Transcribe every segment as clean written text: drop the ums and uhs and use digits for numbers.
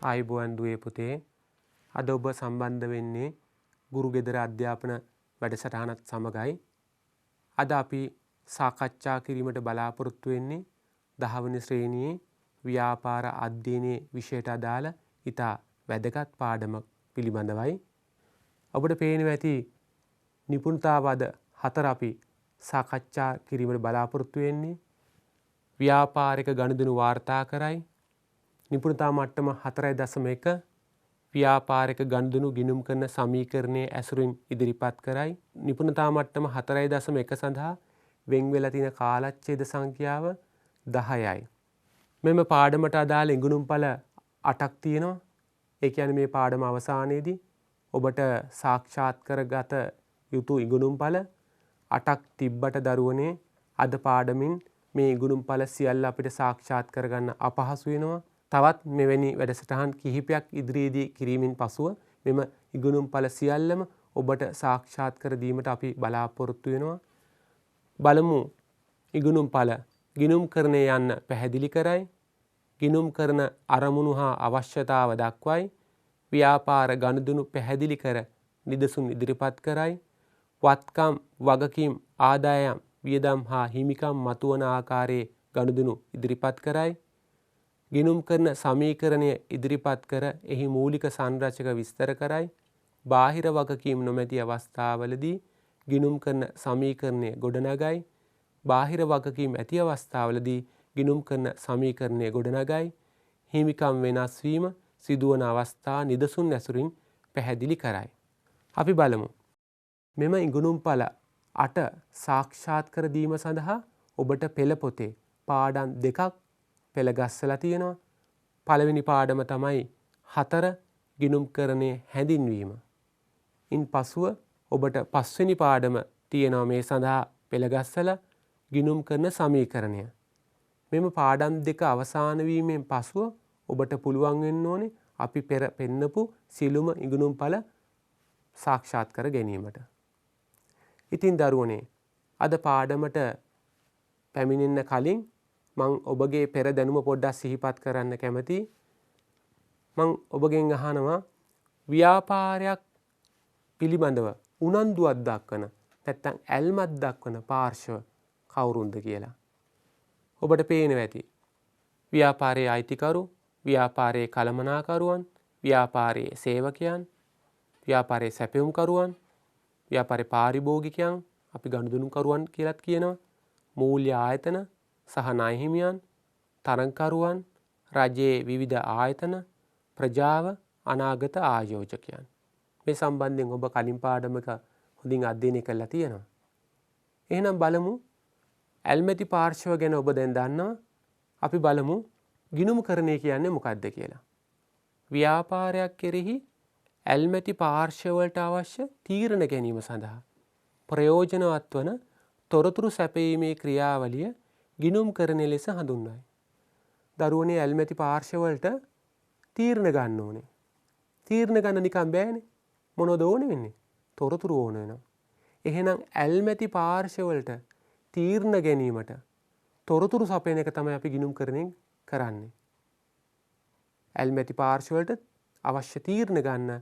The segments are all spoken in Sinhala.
ආයුබෝවන් දුවේ පුතේ. අද ඔබ සම්බන්ධ වෙන්නේ ගුරු ගෙදර අධ්‍යාපන වැඩසටහනත් සමගයි. අද අපි සාකච්ඡා කිරීමට බලාපොරොත්තු වෙන්නේ 10 වෙනි ශ්‍රේණියේ ව්‍යාපාර අධ්‍යයනයේ විෂයට අදාළ ඉතා වැදගත් පාඩමක් පිළිබඳවයි. ඔබට පේනවා ඇති නිපුණතාවාද 4 අපි සාකච්ඡා කිරීමට බලාපොරොත්තු වෙන්නේ. ව්‍යාපාරික ගනුදෙනු වාර්තා කරයි. නිපුණතා මට්ටම 4.1 ව්‍යාපාරික ගනුදෙනු ගිණුම් කරන සමීකරණයේ ඇසුරින් ඉදිරිපත් කරයි. නිපුණතා මට්ටම 4.1 සඳහා වෙන් වෙලා තියෙන කාලච්ඡේද සංඛ්‍යාව 10යි. මෙම පාඩමට අදාළ ඉගෙනුම්ඵල 8ක් තියෙනවා. ඒ කියන්නේ මේ පාඩම අවසානයේදී ඔබට සාක්ෂාත් කරගත යුතු ඉගෙනුම්ඵල 8ක් තිබ්බට දරුවනේ අද පාඩමින් මේ ඉගෙනුම්ඵල සියල්ල අපිට සාක්ෂාත් කරගන්න අපහසු වෙනවා. තවත් මෙවැනි වැඩසටහන් කිහිපයක් ඉදිරියේදී කිරීමෙන් පසුව මෙම ඉගෙනුම්ඵල සියල්ලම ඔබට සාක්ෂාත් කර දීමට අපි බලාපොරොත්තු වෙනවා. බලමු ඉගෙනුම්ඵල ගිණුම් කරණය යන්න පැහැදිලි කරයි. ගිණුම් කරන අරමුණු හා අවශ්‍යතාව දක්වයි. ව්‍යාපාර ගනුදෙනු පැහැදිලි කර නිදසුන් ඉදිරිපත් කරයි. වත්කම් වගකීම් ආදායම් වියදම් හා හිමිකම් මතුවන ආකාරයේ ගනුදෙනු ඉදිරිපත් කරයි. ගිණුම් කරන සමීකරණය ඉදිරිපත් කර එහි මූලික සංරචක විස්තර කරයි. බාහිර වගකීම් නොමැති අවස්ථාවලදී ගිණුම් කරන සමීකරණය ගොඩනගයි. බාහිර වගකීම් ඇති අවස්ථාවලදී ගිණුම් කරන සමීකරණය ගොඩනගයි. හිමිකම් වෙනස් වීම සිදුවන අවස්ථා නිදසුන් ඇසුරින් පැහැදිලි කරයි. අපි බලමු. මෙම ඉගෙනුම්ඵල 8 සාක්ෂාත් කර දීම සඳහා ඔබට පෙළ පොතේ පාඩම් දෙකක් පෙළ ගස්සලා තියෙනවා. පළවෙනි පාඩම තමයි 4 ගිණුම් කරණයේ හැඳින්වීම. ඉන් පසුව ඔබට පස්වෙනි පාඩම තියෙනවා මේ සඳහා පෙළ ගස්සලා ගිණුම් කරන සමීකරණය. මෙම පාඩම් දෙක අවසන් වීමෙන් පසුව ඔබට පුළුවන් වෙන්න ඕනේ අපි පෙර පෙන්නපු සියලුම ඉගෙනුම්ඵල සාක්ෂාත් කර ගැනීමට. ඉතින් දරුවනේ අද පාඩමට පැමිණෙන්න කලින් මං ඔබගේ පෙර දැනුම පොඩ්ඩක් සිහිපත් කරන්න කැමතියි. මං ඔබගෙන් අහනවා ව්‍යාපාරයක් පිළිබඳව උනන්දුවක් දක්වන නැත්නම් ඇල්මක් දක්වන පාර්ශව කවුරුන්ද කියලා. ඔබට පේනවා ඇති. ව්‍යාපාරයේ අයිතිකරු, ව්‍යාපාරයේ කළමනාකරුවන්, ව්‍යාපාරයේ සේවකයන්, ව්‍යාපාරයේ සැපයුම්කරුවන්, ව්‍යාපාරයේ පාරිභෝගිකයන්, අපි ගනුදෙනුකරුවන් කියලාත් කියනවා. මූල්‍ය ආයතන සහ ණය හිමියන්, තරඟකරුවන්, රජයේ විවිධ ආයතන, ප්‍රජාව, අනාගත ආයෝජකයන්. මේ සම්බන්ධයෙන් ඔබ කලින් පාඩමක හොඳින් අධ්‍යයනය කළා තියෙනවා. එහෙනම් බලමු ඇල්මැති පාර්ශව ගැන ඔබ දැන් දන්නවා. අපි බලමු ගිණුම්කරණය කියන්නේ මොකක්ද කියලා. ව්‍යාපාරයක් කෙරෙහි ඇල්මැති පාර්ශවවලට අවශ්‍ය තීරණ ගැනීම සඳහා ප්‍රයෝජනවත් වන තොරතුරු සැපයීමේ ක්‍රියාවලිය ගිණුම්කරණය ලෙස හඳුන්වයි. දරුවනේ ඇල්මැති පාර්ශවවලට තීරණ ගන්න ඕනේ. තීරණ ගන්න නිකන් බෑනේ. මොනවද ඕනේ වෙන්නේ? තොරතුරු ඕන වෙනවා. එහෙනම් ඇල්මැති පාර්ශවවලට තීරණ ගැනීමට තොරතුරු සපයන එක තමයි අපි ගිණුම්කරණයෙන් කරන්නේ. ඇල්මැති පාර්ශවවලට අවශ්‍ය තීරණ ගන්න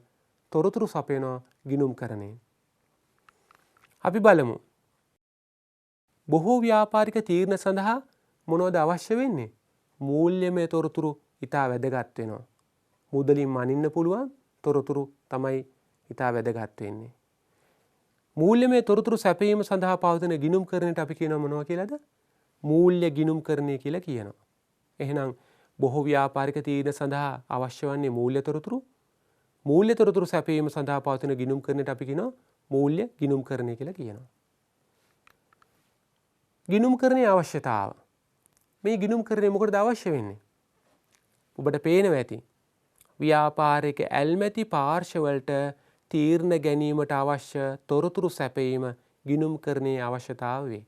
තොරතුරු සපයනවා ගිණුම්කරණයෙන්. අපි බලමු. බොහෝ ව්‍යාපාරික තීරණ සඳහා මොනවද අවශ්‍ය වෙන්නේ? මූල්‍යමය තොරතුරු ඉතා වැදගත් වෙනවා. මුදලින් මනින්න පුළුවන් තොරතුරු තමයි ඉතා වැදගත් වෙන්නේ. මූල්‍යමය තොරතුරු සැපයීම සඳහා පවතින ගිණුම්කරණයට අපි කියනවා මොනවා කියලාද? මූල්‍ය ගිණුම්කරණය කියලා කියනවා. එහෙනම් බොහෝ ව්‍යාපාරික තීරණ සඳහා අවශ්‍ය වන්නේ මූල්‍ය තොරතුරු. මූල්‍ය තොරතුරු සැපයීම සඳහා පවතින ගිණුම්කරණයට අපි කියනවා මූල්‍ය ගිණුම්කරණය කියලා කියනවා. ගිණුම්කරණයේ අවශ්‍යතාව. මේ ගිණුම්කරණය මොකටද අවශ්‍ය වෙන්නේ? ඔබට පේනවා ඇති. ව්‍යාපාරික ඇල්මැති පාර්ශවවලට තීරණ ගැනීමට අවශ්‍ය තොරතුරු සැපයීම ගිණුම්කරණයේ අවශ්‍යතාව වේ.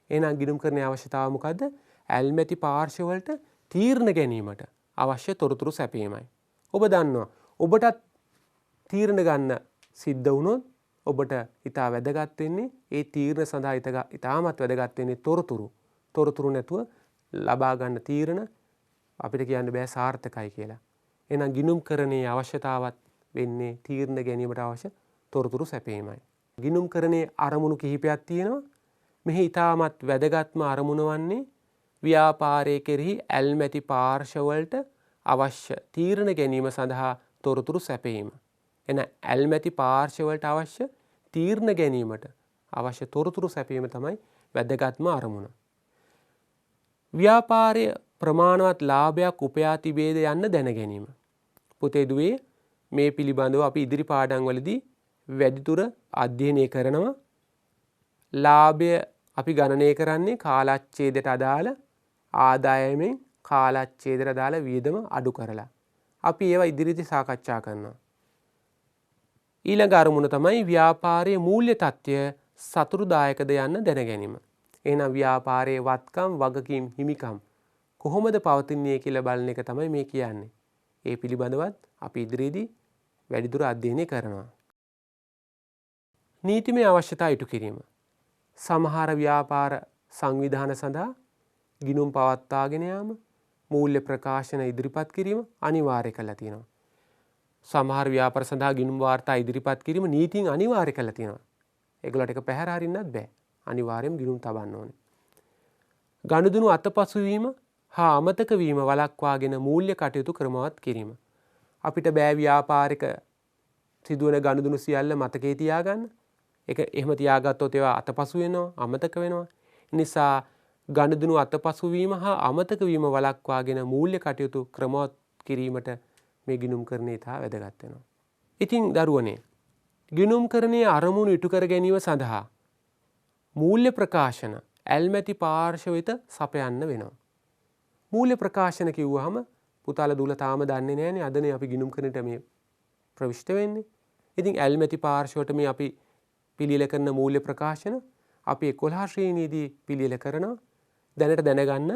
එහෙනම් ගිණුම්කරණයේ අවශ්‍යතාව මොකද්ද? ඇල්මැති පාර්ශවවලට තීරණ ගැනීමට අවශ්‍ය තොරතුරු සැපයීමයි. ඔබ දන්නවා ඔබටත් තීරණ ගන්න සිද්ධ වුණොත් ඔබට ඉතා වැදගත් වෙන්නේ ඒ තීරණ සඳහා ඉතාමත් වැදගත් වෙන්නේ තොරතුරු. තොරතුරු නැතුව ලබා ගන්න තීරණ අපිට කියන්න බෑ සාර්ථකයි කියලා. එහෙනම් ගිණුම්කරණයේ අවශ්‍යතාවත් වෙන්නේ තීරණ ගැනීමට අවශ්‍ය තොරතුරු සැපීමයි. ගිණුම්කරණයේ අරමුණු කිහිපයක් තියෙනවා. මෙහි ඊටමත් වැදගත්ම අරමුණ වන්නේ ව්‍යාපාරයේ කෙරෙහි ඇල්මැති පාර්ශවවලට අවශ්‍ය තීරණ ගැනීම සඳහා තොරතුරු සැපීම. එන ඇල්මැති පාර්ශවවලට අවශ්‍ය තීරණ ගැනීමට අවශ්‍ය තොරතුරු සැපීම තමයි වැදගත්ම අරමුණ. ව්‍යාපාරයේ ප්‍රමාණවත් ලාභයක් උපයා තිබේද යන්න දැන ගැනීම. පුතේ දුවේ මේ පිළිබඳව අපි ඉදිරි පාඩම් වලදී වැඩිදුර අධ්‍යයනය කරනවා. ලාභය අපි ගණනය කරන්නේ කාලච්ඡේදයට අදාළ ආදායමෙන් කාලච්ඡේදයට අදාළ වියදම අඩු කරලා. අපි ඒවා ඉදිරියේදී සාකච්ඡා කරනවා. ඊළඟ අරමුණ තමයි ව්‍යාපාරයේ මූල්‍ය තත්ත්වය සතුටුදායකද යන්න දැන ගැනීම. එහෙනම් ව්‍යාපාරයේ වත්කම් වගකීම් හිමිකම් කොහොමද පවතින්නේ කියලා බලන එක තමයි මේ කියන්නේ. ඒ පිළිබඳවත් අපි ඉදිරියේදී වැඩිදුර අධ්‍යයනය කරනවා. නීතිමය අවශ්‍යතා ඉටු කිරීම. සමහර ව්‍යාපාර සංවිධාන සඳහා ගිණුම් පවත්වාගෙන යාම මූල්‍ය ප්‍රකාශන ඉදිරිපත් කිරීම අනිවාර්ය කරලා තියෙනවා. සමහර ව්‍යාපාර සඳහා ගිණුම් වාර්තා ඉදිරිපත් කිරීම නීතියෙන් අනිවාර්ය කරලා තියෙනවා. ඒගොල්ලන්ට ඒක පැහැර හරින්නත් බෑ. අනිවාර්යයෙන්ම ගිණුම් තබන්න ඕනේ. ගනුදෙනු අතපසු වීම හා අමතක වීම වළක්වාගෙන මූල්‍ය කටයුතු ක්‍රමවත් කිරීම. අපිට බෑ ව්‍යාපාරික සිදුවන ගනුදෙනු සියල්ල මතකයේ තියාගන්න. ඒක එහෙම තියාගත්තොත් ඒවා අතපසු වෙනවා, අමතක වෙනවා. නිසා ගනුදෙනු අතපසු වීම හා අමතක වීම වළක්වාගෙන මූල්‍ය කටයුතු ක්‍රමවත් කිරීමට මේ ගිණුම්කරණය ඉතා වැදගත් වෙනවා. ඉතින් දරුවනේ ගිණුම්කරණයේ අරමුණු ඉටු කර ගැනීම සඳහා මූල්‍ය ප්‍රකාශන ඇල්මැති පාර්ශව වෙත සපයන්න වෙනවා. මූල්‍ය ප්‍රකාශන කිව්වහම පුතාලා දුවලා තාම දන්නේ නැහනේ. අදනේ අපි ගිණුම්කරණයට මේ ප්‍රවිෂ්ඨ වෙන්නේ. ඉතින් ඇල්මැති පාර්ශවයට මේ අපි පිළියෙල කරන මූල්‍ය ප්‍රකාශන අපි 11 ශ්‍රේණියේදී පිළියෙල කරනවා. දැනට දැනගන්න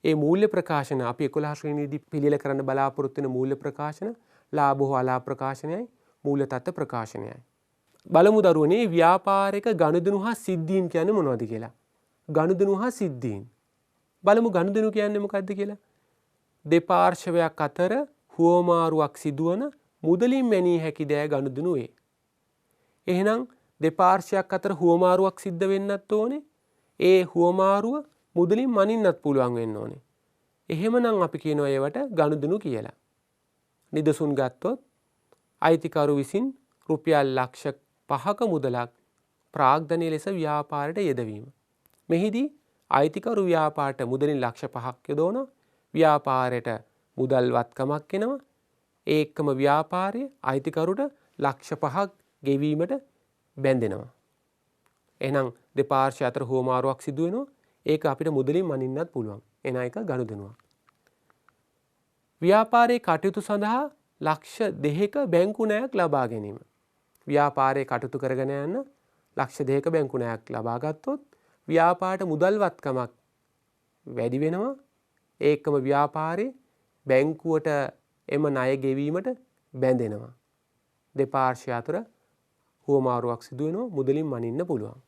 ඒ මූල්‍ය ප්‍රකාශන අපි 11 ශ්‍රේණියේදී පිළියෙල කරන්න බලාපොරොත්තු වෙන මූල්‍ය ප්‍රකාශන ලාභ හෝ අලාභ ප්‍රකාශනයයි මූල්‍ය තත්ත්ව ප්‍රකාශනයයි. බලමු දරුවනේ ව්‍යාපාරික ගනුදෙනු හා සිද්ධීන් කියන්නේ මොනවද කියලා. ගනුදෙනු හා සිද්ධීන්. බලමු ගනුදෙනු කියන්නේ මොකක්ද කියලා. දෙපාර්ශවයක් අතර හුවමාරුවක් සිදුවන මුදලින් මැනී හැකි දෑ ගනුදෙනු වේ. එහෙනම් දෙපාර්ශවයක් අතර හුවමාරුවක් සිද්ධ වෙන්නත් ඕනේ. ඒ හුවමාරුව මුදලින් මනින්නත් පුළුවන් වෙන්න ඕනේ. එහෙමනම් අපි කියනවා ඒවට ගනුදෙනු කියලා. නිදසුන් ගත්තොත් අයිතිකරු විසින් රුපියල් ලක්ෂ 5ක මුදලක් ප්‍රාග්ධනීය ලෙස ව්‍යාපාරයට යෙදවීම. මෙහිදී අයිතිකරු ව්‍යාපාරයට මුදලින් ලක්ෂ 5ක් යොදවනවා. ව්‍යාපාරයට මුදල් වත්කමක් එනවා. ඒකම ව්‍යාපාරයේ අයිතිකරුට ලක්ෂ 5ක් ගෙවීමට බැඳෙනවා. එහෙනම් දෙපාර්ශ්ව අතර හුවමාරුවක් සිදු වෙනවා. ඒක අපිට මුදලින් මනින්නත් පුළුවන්. එන එක ගනුදෙනුවක්. ව්‍යාපාරයේ කටයුතු සඳහා ලක්ෂ 2ක බැංකු ණයක් ලබා ගැනීම. ව්‍යාපාරයේ කටයුතු කරගෙන යන ලක්ෂ 2ක බැංකු ණයක් ලබා ගත්තොත් ව්‍යාපාරයට මුදල් වත්කමක් වැඩි වෙනවා. ඒකම ව්‍යාපාරයේ බැංකුවට එම ණය ගෙවීමට බැඳෙනවා. දෙපාර්ශ්ව අතර හුවමාරුවක් සිදු වෙනවා. මුදලින් මනින්න පුළුවන්.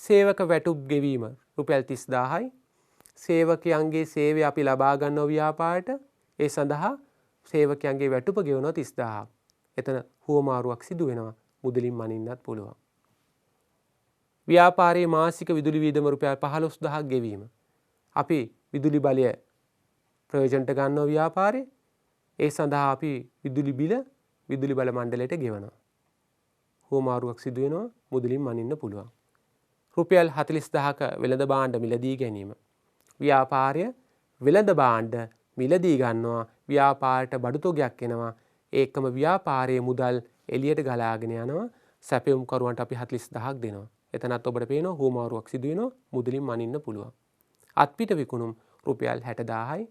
සේවක වැටුප් ගෙවීම රුපියල් 30000යි. සේවකයන්ගේ සේවය අපි ලබා ගන්නවා ව්‍යාපාරයට. ඒ සඳහා සේවකයන්ගේ වැටුප ගෙවනවා 30000ක්. එතන හුවමාරුවක් සිදු වෙනවා. මුදලින් මනින්නත් පුළුවන්. ව්‍යාපාරයේ මාසික විදුලි වියදම රුපියල් 15000ක් ගෙවීම. අපි විදුලි බලය ප්‍රයෝජනට ගන්නවා ව්‍යාපාරයේ. ඒ සඳහා අපි විදුලි බිල විදුලි බල මණ්ඩලයට ගෙවනවා. හුවමාරුවක් සිදු වෙනවා. මුදලින් මනින්න පුළුවන්. රුපියල් 40000ක වෙළඳ භාණ්ඩ මිලදී ගැනීම. ව්‍යාපාරය වෙළඳ භාණ්ඩ මිලදී ගන්නවා. ව්‍යාපාරයට බඩු තොගයක් එනවා. ඒකම ව්‍යාපාරයේ මුදල් එළියට ගලාගෙන යනවා. සැපයුම් කරුවන්ට අපි 40000ක් දෙනවා. එතනත් ඔබට පේනවා හුවමාරුවක් සිදු වෙනවා. මුදලින් මනින්න පුළුවන්. අත්පිට විකුණුම් රුපියල් 60000යි.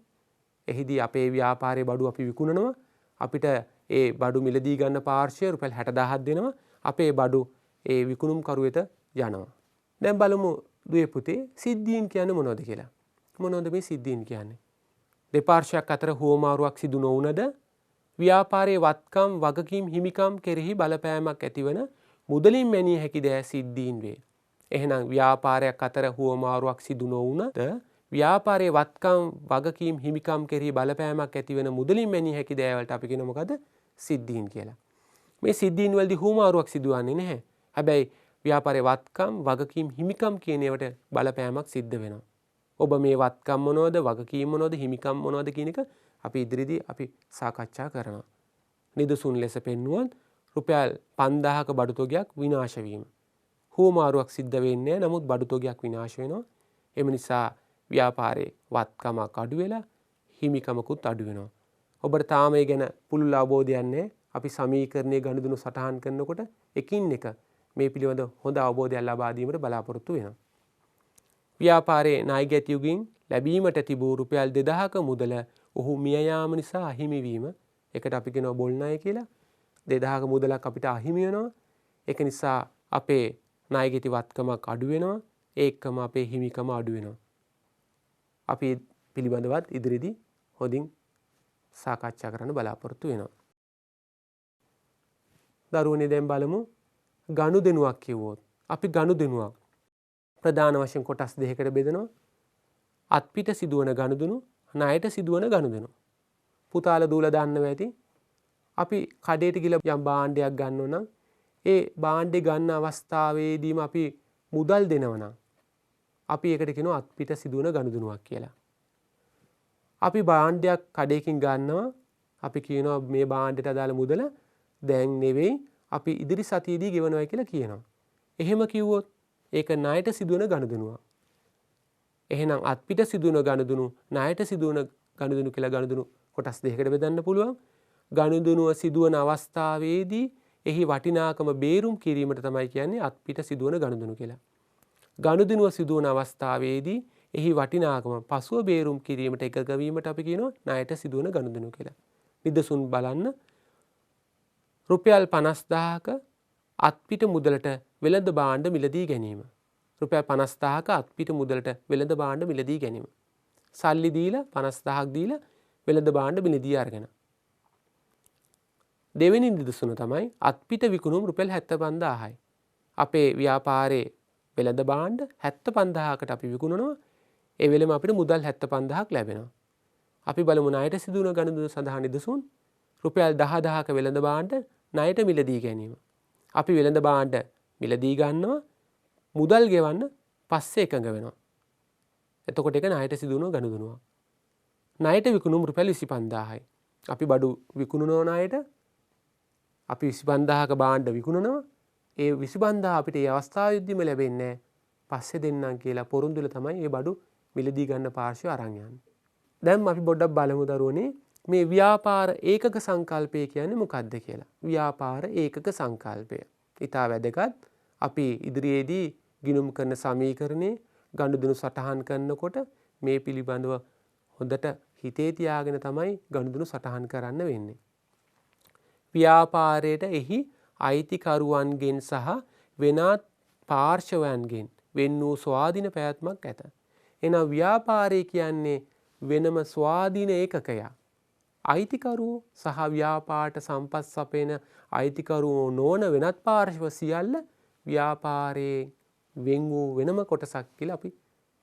එහිදී අපේ ව්‍යාපාරයේ බඩු අපි විකුණනවා. අපිට ඒ බඩු මිලදී ගන්න පාර්ශ්වය රුපියල් 60000ක් දෙනවා. අපේ බඩු ඒ විකුණුම් කරුවෙත යනවා. දැන් බලමු දුවේ පුතේ සිද්ධීන් කියන්නේ මොනවද කියලා. මොනවද මේ සිද්ධීන් කියන්නේ? දෙපාර්ශ්වයක් අතර හුවමාරුවක් සිදු නොවුනද ව්‍යාපාරයේ වත්කම් වගකීම් හිමිකම් කෙරෙහි බලපෑමක් ඇතිවන මුදලින් මැනිය හැකි දෑ සිද්ධීන් වේ. එහෙනම් ව්‍යාපාරයක් අතර හුවමාරුවක් සිදු නොවුනද ව්‍යාපාරයේ වත්කම් වගකීම් හිමිකම් කෙරෙහි බලපෑමක් ඇති වෙන මුදලින් මැනිය හැකි දෑවලට අපි කියන මොකද? සිද්ධීන් කියලා. මේ සිද්ධීන් වලදී හුවමාරුවක් සිදුවන්නේ නැහැ. හැබැයි ව්‍යාපාරයේ වත්කම් වගකීම් හිමිකම් කියන ඒවාට බලපෑමක් සිද්ධ වෙනවා. ඔබ මේ වත්කම් මොනවද වගකීම් මොනවද හිමිකම් මොනවද කියන එක අපි ඉදිරියේදී අපි සාකච්ඡා කරනවා. නිදසුන් ලෙස පෙන්වුවොත් රුපියල් 5000ක බඩු තොගයක් විනාශ වීම. හුවමාරුවක් සිද්ධ වෙන්නේ නැහැ. නමුත් බඩු තොගයක් විනාශ වෙනවා. එම නිසා ව්‍යාපාරයේ වත්කමක් අඩු වෙලා හිමිකමකුත් අඩු වෙනවා. ඔබට තාම ඒ ගැන පුළුල් අවබෝධයක් නැහැ. අපි සමීකරණයේ ගණිතණු සටහන් කරනකොට එකින් එක මේ පිළිබඳ හොඳ අවබෝධයක් ලබා දීමට බලාපොරොත්තු වෙනවා. ව්‍යාපාරයේ ණයගැතියුගෙන් ලැබීමට තිබූ රුපියල් 2000ක මුදල ඔහු මිය යාම නිසා අහිමි වීම. ඒකට අපි කියනවා බොල් ණය කියලා. 2000ක මුදලක් අපිට අහිමි වෙනවා. ඒක නිසා අපේ ණයගැති වත්කමක් අඩු වෙනවා. ඒකම අපේ හිමිකම අඩු වෙනවා. අපි පිළිබඳවත් ඉදිරියේදී හොඳින් සාකච්ඡා කරන්න බලාපොරොත්තු වෙනවා. දරුවනේ දැන් බලමු ගනුදෙනුවක් කිව්වොත්. අපි ගනුදෙනුවක් ප්‍රධාන වශයෙන් කොටස් දෙකකට බෙදනවා. අත්පිට සිදුවන ගනුදෙනු, ණයට සිදුවන ගනුදෙනු. පුතාලා දූලා දන්නවා ඇති. අපි කඩේට ගිහලා යම් භාණ්ඩයක් ගන්නව නම් ඒ භාණ්ඩේ ගන්න අවස්ථාවේදීම අපි මුදල් දෙනවා නම් අපි ඒකට කියනවා අත්පිට සිදුවන ගනුදෙනුවක් කියලා. අපි භාණ්ඩයක් කඩේකින් ගන්නවා අපි කියනවා මේ භාණ්ඩයට අදාළ මුදල දැන් නෙවෙයි අපි ඉදිරි සතියේදී ගෙවනවා කියලා කියනවා. එහෙම කිව්වොත් ඒක ණයට සිදුවන ගනුදෙනුවක්. එහෙනම් අත්පිට සිදුවන ගනුදෙනු ණයට සිදුවන ගනුදෙනු කියලා ගනුදෙනු කොටස් දෙකකට බෙදන්න පුළුවන්. ගනුදෙනුව සිදුවන අවස්ථාවේදී එහි වටිනාකම බේරුම් කිරීමට තමයි කියන්නේ අත්පිට සිදුවන ගනුදෙනු කියලා. ගනුදෙනුව සිදුවන අවස්ථාවේදී එහි වටිනාකම පසුව බේරුම් කිරීමට එකග වීමට අපි කියනවා ණයට සිදුවන ගනුදෙනු කියලා. නිදසුන් බලන්න රුපියල් 50000ක අත්පිට මුදලට වෙළඳ භාණ්ඩ මිලදී ගැනීම. රුපියල් 50000ක අත්පිට මුදලට වෙළඳ භාණ්ඩ මිලදී ගැනීම. සල්ලි දීලා 50000ක් දීලා වෙළඳ භාණ්ඩ මිලදී අරගෙන. දෙවෙනි නිදසුන තමයි අත්පිට විකුණුම් රුපියල් 75000යි. අපේ ව්‍යාපාරයේ වෙළඳ භාණ්ඩ 75000කට අපි විකුණනවා. ඒ වෙලෙම අපිට මුදල් 75000ක් ලැබෙනවා. අපි බලමු ණයට සිදුවන ගනුදෙනු සඳහා නිදසුන් රුපියල් 10000ක වෙළඳ භාණ්ඩ ණයට මිලදී ගැනීම. අපි වෙළඳ භාණ්ඩ මිලදී ගන්නවා මුදල් ගෙවන්න පස්සේ එකඟ වෙනවා. එතකොට ඒක ණයට සිදුවන ගනුදෙනුවක්. ණයට විකුණුම් රුපියල් 25000යි. අපි බඩු විකුණනවා ණයට අපි 25000ක භාණ්ඩ විකුණනවා. ඒ 25000 අපිට ඒ අවස්ථාවේදීම ලැබෙන්නේ පස්සේ දෙන්නම් කියලා පොරොන්දුල තමයි මේ බඩු මිලදී ගන්න පාර්ශ්වය අරන් යන්නේ. දැන් අපි පොඩ්ඩක් බලමු දරුවනේ මේ ව්‍යාපාර ඒකක සංකල්පය කියන්නේ මොකක්ද කියලා. ව්‍යාපාර ඒකක සංකල්පය. ඊට වැදගත් අපි ඉදිරියේදී ගිණුම් කරන සමීකරණේ ගනුදෙනු සටහන් කරනකොට මේ පිළිබඳව හොඳට හිතේ තියාගෙන තමයි ගනුදෙනු සටහන් කරන්න වෙන්නේ. ව්‍යාපාරයට එහි අයිතිකරුවන්ගෙන් සහ වෙනත් පාර්ශවයන්ගෙන් වෙන් වූ ස්වාධීන පැවැත්මක් ඇත. එහෙනම් ව්‍යාපාරය කියන්නේ වෙනම ස්වාධීන ඒකකයක්. අයිතිකරුවෝ සහ ව්‍යාපාරට සම්පත් සපයන අයිතිකරුවෝ නොවන වෙනත් පාර්ශව සියල්ල ව්‍යාපාරයේ වෙන් වූ වෙනම කොටසක් කියලා අපි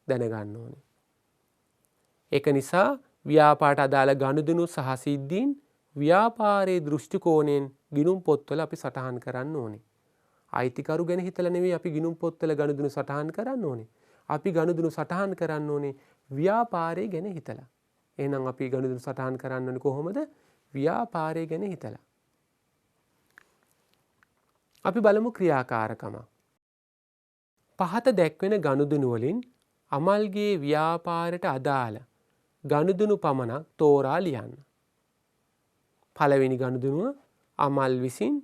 දැනගන්න ඕනේ. ඒක නිසා ව්‍යාපාරට අදාළ ගනුදෙනු සහ සිද්ධීන් ව්‍යාපාරයේ දෘෂ්ටි කෝණයෙන් ගිණුම් පොත්වල අපි සටහන් කරන්න ඕනේ. අයිතිකරු ගැන හිතලා නෙවෙයි අපි ගිණුම් පොත්වල ගනුදෙනු සටහන් කරන්න ඕනේ. අපි ගනුදෙනු සටහන් කරන්න ඕනේ ව්‍යාපාරය ගැන හිතලා. එහෙනම් අපි ගනුදෙනු සටහන් කරන්න ඕනේ කොහොමද? ව්‍යාපාරය ගැන හිතලා. අපි බලමු ක්‍රියාකාරකම. පහත දැක්වෙන ගනුදෙනු වලින් අමල්ගේ ව්‍යාපාරයට අදාළ ගනුදෙනු පමණක් තෝරා ලියන්න. පළවෙනි ගනුදෙනුව අමල් විසින්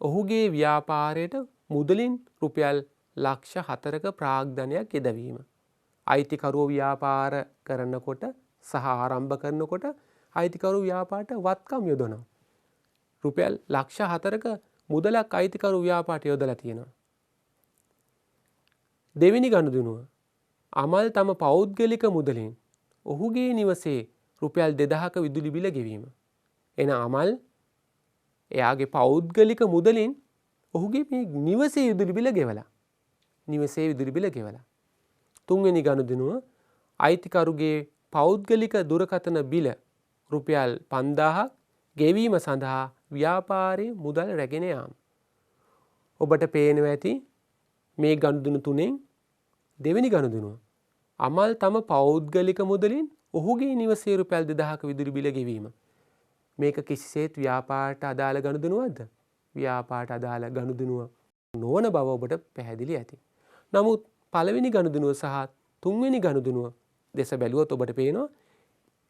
ඔහුගේ ව්‍යාපාරයට මුදලින් රුපියල් ලක්ෂ 4ක ප්‍රාග්ධනයක් යෙදවීම. අයිතිකරුවෝ ව්‍යාපාර කරනකොට සහ ආරම්භ කරනකොට අයිතිකරු ව්‍යාපාරයට වත්කම් යොදනවා. රුපියල් ලක්ෂ 4ක මුදලක් අයිතිකරු ව්‍යාපාරයට යොදලා තියෙනවා. දෙවෙනි ගනුදෙනුව අමල් තම පෞද්ගලික මුදලින් ඔහුගේ නිවසේ රුපියල් 2000ක විදුලි බිල ගෙවීම. එන අමල් එයාගේ පෞද්ගලික මුදලින් ඔහුගේ මේ නිවසේ විදුලි බිල ගෙවලා. නිවසේ විදුලි බිල ගෙවලා. තුන්වෙනි ගනුදෙනුව අයිතිකරුගේ පෞද්ගලික දුරකථන බිල රුපියල් 5000ක් ගෙවීම සඳහා ව්‍යාපාරයේ මුදල් රැගෙන යාම. ඔබට පේනවා ඇති මේ ගනුදෙනු තුනෙන් දෙවෙනි ගනුදෙනුව. අමල් තම පෞද්ගලික මුදලින් ඔහුගේ නිවසේ රුපියල් 2000ක විදුලි බිල ගෙවීම. මේක කිසිසේත් ව්‍යාපාරයට අදාළ ගනුදෙනුවක්ද? ව්‍යාපාරයට අදාළ ගනුදෙනුව නොවන බව ඔබට පැහැදිලි ඇති. නමුත් පළවෙනි ගනුදෙනුව සහ තුන්වෙනි ගනුදෙනුව දෙස බැලුවොත් ඔබට පේනවා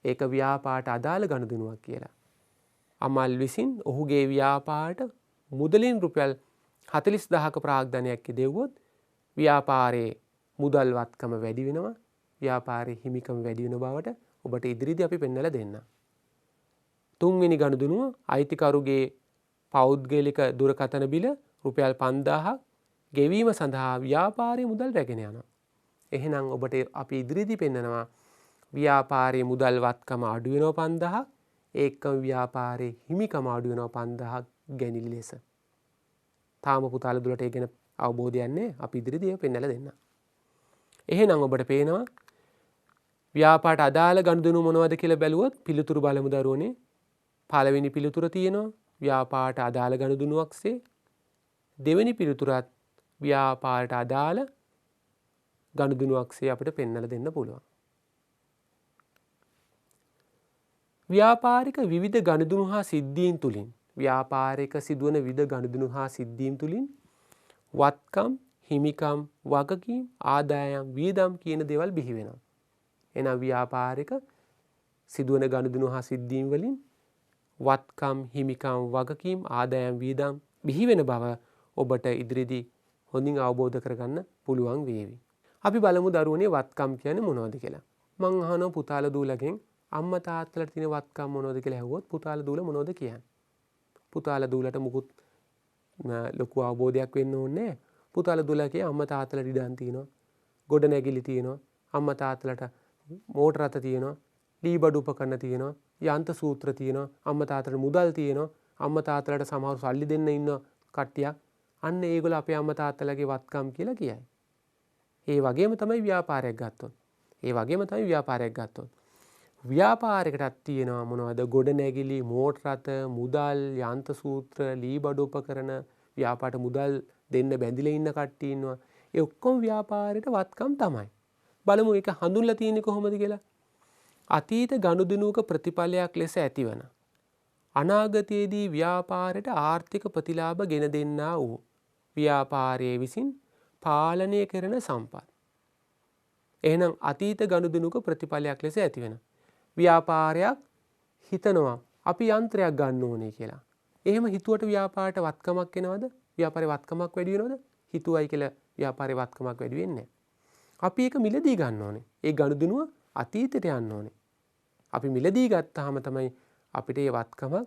ඒක ව්‍යාපාරයට අදාළ ගනුදෙනුවක් කියලා. අමල් විසින් ඔහුගේ ව්‍යාපාරයට මුදලින් රුපියල් 40000ක ප්‍රාග්ධනයක් දෙව්වොත් ව්‍යාපාරයේ මුදල් වත්කම වැඩි වෙනවා. ව්‍යාපාරයේ හිමිකම වැඩි වෙන බවට ඔබට ඉදිරියේදී අපි පෙන්වලා දෙන්න. තුන්වෙනි ගනුදෙනුව අයිතිකරුගේ පෞද්ගලික දුරකථන බිල රුපියල් 5000ක් ගෙවීම සඳහා ව්‍යාපාරයේ මුදල් රැගෙන යනවා. එහෙනම් ඔබට අපි ඉදිරියේදී පෙන්නනවා ව්‍යාපාරයේ මුදල් වත්කම අඩු වෙනවා 5000ක් ඒකම ව්‍යාපාරයේ හිමිකම අඩු වෙනවා 5000ක් ගැනිලි ලෙස. තාම පුතාලා දුලට ඒ ගැන අවබෝධයක් නැහැ. අපි ඉදිරියේදී ඒක පෙන්නලා දෙන්න. එහෙනම් ඔබට පේනවා ව්‍යාපාරයට අදාළ ගනුදෙනු මොනවද කියලා බැලුවොත් පිළිතුරු බලමු දරුවනේ. පළවෙනි පිළිතුර තියෙනවා ව්‍යාපාරයට අදාළ ගනුදෙනුවක්සේ. දෙවෙනි පිළිතුරත් ව්‍යාපාරයට අදාළ ගනුදෙනුවක්සේ අපිට පෙන්වලා දෙන්න පුළුවන්. ව්‍යාපාරික විවිධ ගනුදෙනු හා සිද්ධීන් තුලින් ව්‍යාපාරික සිදුවන විවිධ ගනුදෙනු හා සිද්ධීන් තුලින් වත්කම්, හිමිකම්, වගකීම්, ආදායම්, වියදම් කියන දේවල් බිහි වෙනවා. එහෙනම් ව්‍යාපාරික සිදුවන ගනුදෙනු හා සිද්ධීන් වලින් වත්කම්, හිමිකම්, වගකීම්, ආදායම්, වියදම් බිහි වෙන බව ඔබට ඉදිරියේදී හොඳින් අවබෝධ කරගන්න පුළුවන් වේවි. අපි බලමු දරුවනේ වත්කම් කියන්නේ මොනවද කියලා. මං අහනවා පුතාලා දූලගෙන් අම්මා තාත්තලාට තියෙන වත්කම් මොනවද කියලා ඇහුවොත් පුතාලා දූල මොනවද කියන්නේ? පුතාලා දූලට මුකුත් ලොකු අවබෝධයක් වෙන්න ඕනේ නැහැ. පුතාලා දූලා කිය අම්මා තාත්තලාට ඉඩම් තියෙනවා. ගොඩ නැගිලි තියෙනවා. අම්මා තාත්තලාට මෝටර රථ තියෙනවා. ලීබඩු උපකරණ තියෙනවා. යන්ත්‍ර සූත්‍ර තියෙනවා. අම්මා තාත්තලාට මුදල් තියෙනවා. අම්මා තාත්තලාට සමහර සල්ලි දෙන්න ඉන්න කට්ටියක්. අන්න ඒගොල්ලෝ අපේ අම්මා තාත්තලාගේ වත්කම් කියලා කියයි. ඒ වගේම තමයි ව්‍යාපාරයක් ගත්තොත්. ව්‍යාපාරයකටත් තියෙනවා මොනවද? ගොඩ නැගිලි, මෝටර රථ, මුදල්, යන්ත්‍ර සූත්‍ර, ලීබඩු උපකරණ, ව්‍යාපාරට මුදල් දෙන්න බැඳිලා ඉන්න කට්ටිය ඉන්නවා. ඒ ඔක්කොම ව්‍යාපාරයට වත්කම් තමයි. බලමු ඒක හඳුන්ලා තියෙන්නේ කොහොමද කියලා. අතීත ගනුදෙනුවක ප්‍රතිඵලයක් ලෙස ඇතිවන අනාගතයේදී ව්‍යාපාරයට ආර්ථික ප්‍රතිලාභ ගෙන දෙන්නා වූ ව්‍යාපාරයේ විසින් පාලනය කරන සම්පත්. එහෙනම් අතීත ගනුදෙනුවක ප්‍රතිඵලයක් ලෙස ඇතිවෙන ව්‍යාපාරයක් හිතනවා අපි යන්ත්‍රයක් ගන්න ඕනේ කියලා. එහෙම හිතුවට ව්‍යාපාරයට වත්කමක් එනවද? ව්‍යාපාරේ වත්කමක් වැඩි වෙනවද? හිතුවයි කියලා ව්‍යාපාරේ වත්කමක් වැඩි වෙන්නේ නැහැ. අපි ඒක මිලදී ගන්න ඕනේ. ඒ ගනුදෙනුව අතීතයට යන්න ඕනේ. අපි මිලදී ගත්තාම තමයි අපිට මේ වත්කමක්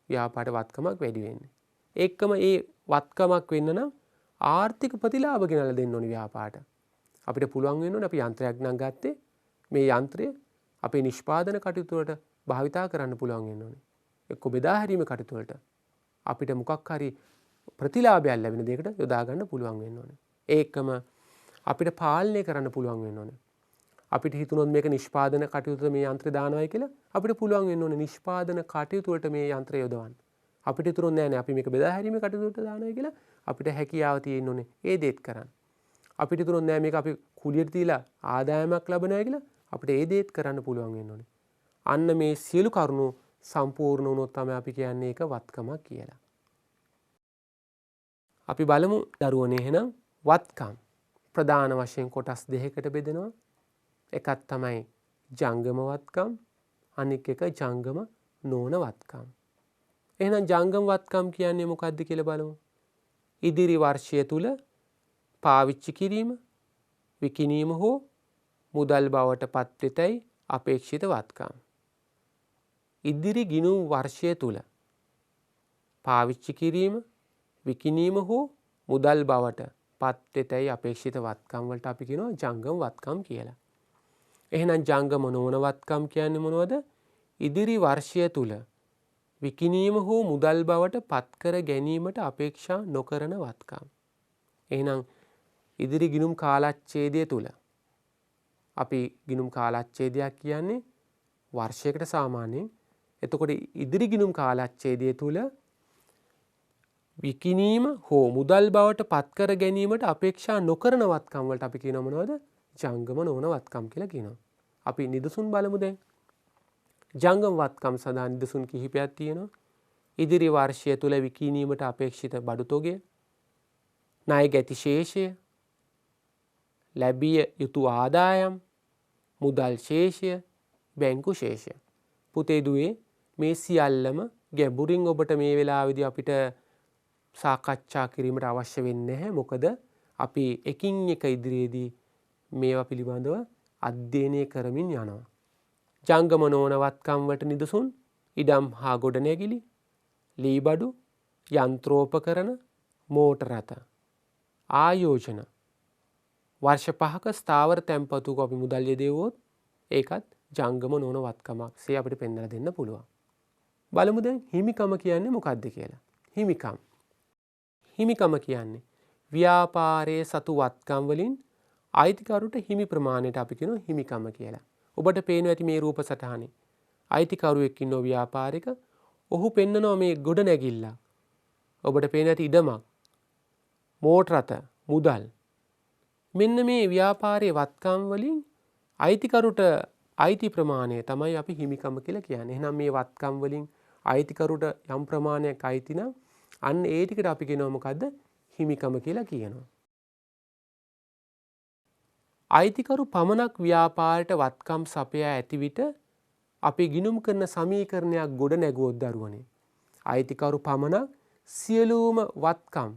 ව්‍යාපාරයට වත්කමක් වැඩි වෙන්නේ. ඒකම ඒ වත්කමක් වෙන්න නම් ආර්ථික ප්‍රතිලාභ ගෙනල්ලා දෙන්න ඕනේ ව්‍යාපාරයට. අපිට පුළුවන් වෙන්න ඕනේ අපි යන්ත්‍රයක් නම් ගත්තේ මේ යන්ත්‍රය අපේ නිෂ්පාදන කටයුතු වලට භාවිතා කරන්න පුළුවන් වෙන්න ඕනේ. එක්ක බෙදා හැරීමේ කටයුතු වලට අපිට මොකක් හරි ප්‍රතිලාභයක් ලැබෙන දෙයකට යොදා ගන්න පුළුවන් වෙන්න ඕනේ. ඒකම අපිට පාලනය කරන්න පුළුවන් වෙන්න ඕනේ. අපිට හිතුනොත් මේක නිෂ්පාදන කටයුතු මේ යන්ත්‍රය දානවායි කියලා අපිට පුළුවන් වෙන්න ඕනේ නිෂ්පාදන කටයුතු වලට මේ යන්ත්‍රය යොදවන්න. අපිට හිතුනොත් නෑ අපි මේක බෙදා හැරීමේ කටයුතු වලට දානවායි කියලා අපිට හැකියාව තියෙන්න ඕනේ ඒ දේත් කරන්න. අපිට හිතුනොත් නෑ මේක අපි කුලියට දීලා ආදායමක් ලබනවා කියලා අපිට ඒ දේත් කරන්න පුළුවන් වෙන්න ඕනේ. අන්න මේ සියලු කරුණු සම්පූර්ණ වුණොත් තමයි අපි කියන්නේ ඒක වත්කමක් කියලා. අපි බලමු දරුවනේ එහෙනම් වත්කම් ප්‍රධාන වශයෙන් කොටස් දෙකකට බෙදෙනවා. එකක් තමයි ජංගම වත්කම්, අනික එක ජංගම නොවන වත්කම්. එහෙනම් ජංගම වත්කම් කියන්නේ මොකක්ද කියලා බලමු. ඉදිරි වර්ෂය තුල පාවිච්චි කිරීම, විකිණීම හෝ මුදල් බවට පත්වෙතයි අපේක්ෂිත වත්කම්. ඉදිරි ගිණුම් වර්ෂය තුල පාවිච්චි කිරීම, විකිණීම හෝ මුදල් බවට පත්වෙතයි අපේක්ෂිත වත්කම් වලට අපි කියනවා ජංගම වත්කම් කියලා. එහෙනම් ජංගම නොවන වත්කම් කියන්නේ මොනවද? ඉදිරි වර්ෂය තුල විකිණීම හෝ මුදල් බවට පත්කර ගැනීමට අපේක්ෂා නොකරන වත්කම්. එහෙනම් ඉදිරි ගිණුම් කාලච්ඡේදය තුල අපි ගිණුම් කාලච්ඡේදයක් කියන්නේ වර්ෂයකට සාමාන්‍යයෙන්. එතකොට ඉදිරි ගිණුම් කාලච්ඡේදය තුල විකිණීම හෝ මුදල් බවට පත්කර ගැනීමට අපේක්ෂා නොකරන වත්කම් වලට අපි කියනවා මොනවද? ජංගම නොවන වත්කම් කියලා කියනවා. අපි නිදසුන් බලමු දැන්. ජංගම වත්කම් සඳහා නිදසුන් කිහිපයක් තියෙනවා. ඉදිරි වර්ෂය තුල විකිණීමට අපේක්ෂිත බඩු තොගය, ණය ගැති ශේෂය, ලැබිය යුතු ආදායම්, මුදල් ශේෂය, බැංකු ශේෂය. පුතේ දුවේ මේ සියල්ලම ගැඹුරින් ඔබට මේ වෙලාවේදී අපිට සාකච්ඡා කිරීමට අවශ්‍ය වෙන්නේ නැහැ. මොකද අපි එකින් එක ඉදිරියේදී මේවා පිළිබඳව අධ්‍යයනය කරමින් යනවා. ජංගම නොවන වත්කම් වලට නිදසුන් ඉඩම් හා ගොඩනැගිලි, ලීබඩු, යන්ත්‍රෝපකරණ, මෝටර රථ, ආයෝජන, වර්ෂ 5ක ස්ථාවර තැන්පතුක අපි මුදල් යෙදුවොත් ඒකත් ජංගම නොවන වත්කමක් සේ අපිට පෙන්වලා දෙන්න පුළුවන්. බලමු දැන් හිමිකම කියන්නේ මොකක්ද කියලා. හිමිකම්. හිමිකම කියන්නේ ව්‍යාපාරයේ සතු වත්කම් වලින් අයිතිකරුට හිමි ප්‍රමාණයට අපි කියනවා හිමිකම කියලා. ඔබට පේනවා ඇති මේ රූප සටහනේ. අයිතිකරුවෙක් ඉන්නෝ ව්‍යාපාරික. ඔහු පෙන්නනවා මේ ගොඩ නැගිල්ල. ඔබට පේනවා ඇති ඉඩමක්. මෝටර රථ, මුදල්. මෙන්න මේ ව්‍යාපාරයේ වත්කම් වලින් අයිතිකරුට අයිති ප්‍රමාණය තමයි අපි හිමිකම කියලා කියන්නේ. එහෙනම් මේ වත්කම් වලින් අයිතිකරුට යම් ප්‍රමාණයක් අයිති නම් අන්න ඒ ටිකට අපි කියනවා මොකද්ද? හිමිකම කියලා කියනවා. අයිතිකරු පමණක් ව්‍යාපාරයට වත්කම් සපයා ඇති විට අපි ගිණුම් කරන සමීකරණයක් ගොඩ නැගුවොත් දරුවනේ. අයිතිකරු පමණක් සියලුම වත්කම්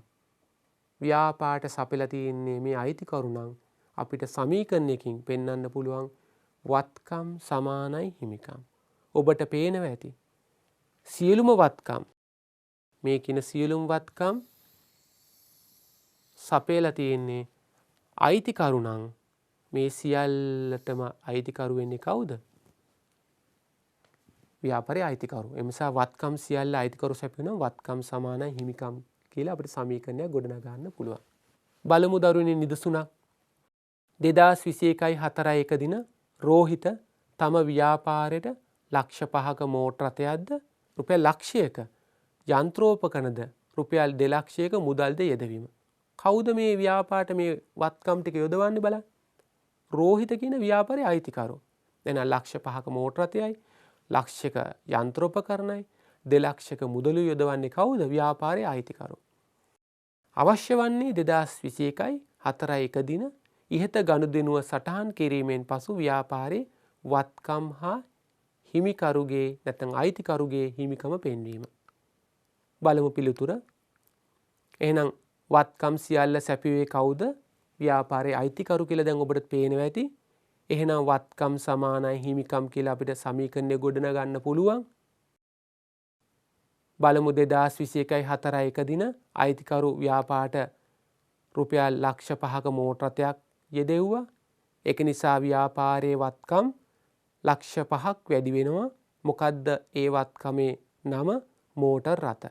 ව්‍යාපාරයට සපයලා තියෙන්නේ මේ අයිතිකරු නම් අපිට සමීකරණයකින් පෙන්වන්න පුළුවන් වත්කම් සමානයි හිමිකම්. ඔබට පේනවා ඇති. සියලුම වත්කම් මේ කින සියලුම වත්කම් සපයලා තියෙන්නේ අයිතිකරු නම් මේ සියල්ලටම අයිතිකරු වෙන්නේ කවුද? ව්‍යාපාරයේ අයිතිකරු. ඒ නිසා වත්කම් සියල්ල අයිතිකරු සැපෙනවා වත්කම් සමානයි හිමිකම් කියලා අපිට සමීකරණයක් ගොඩනගා ගන්න පුළුවන්. බලමු දරුවනේ නිදසුනක්. 2021 දින රෝහිත තම ව්‍යාපාරයට ලක්ෂ 5ක මෝටර රථයක්ද රුපියල් ලක්ෂයක යන්ත්‍රෝපකරණද රුපියල් 2 ලක්ෂයක මුදල්ද යෙදවීම. කවුද මේ ව්‍යාපාරට මේ වත්කම් ටික යොදවන්නේ බලන්න. රෝහිත කියන ව්‍යාපාරයේ අයිතිකරු. එහෙනම් ලක්ෂ 5ක මෝටර රථයයි, ලක්ෂයක යන්ත්‍රෝපකරණයි, 2 ලක්ෂයක මුදලු යොදවන්නේ කවුද? ව්‍යාපාරයේ අයිතිකරු. අවශ්‍ය වන්නේ 2021 දින ඉහත ගනුදෙනුව සටහන් කිරීමෙන් පසු ව්‍යාපාරයේ වත්කම් හා හිමිකරුගේ නැත්නම් අයිතිකරුගේ හිමිකම පෙන්වීම. බලමු පිළිතුර. එහෙනම් වත්කම් සියල්ල සැපයුවේ කවුද? ව්‍යාපාරයේ අයිතිකරු කියලා දැන් ඔබට පේනවා ඇති. එහෙනම් වත්කම් සමානයි හිමිකම් කියලා අපිට සමීකරණය ගොඩනගා ගන්න පුළුවන්. බලමු 2021 දින අයිතිකරු ව්‍යාපාරට රුපියල් ලක්ෂ 5ක මෝටර රථයක් යෙදෙව්වා. ඒක නිසා ව්‍යාපාරයේ වත්කම් ලක්ෂ 5ක් වැඩි වෙනවා. මොකද්ද ඒ වත්කමේ නම? මෝටර රථ.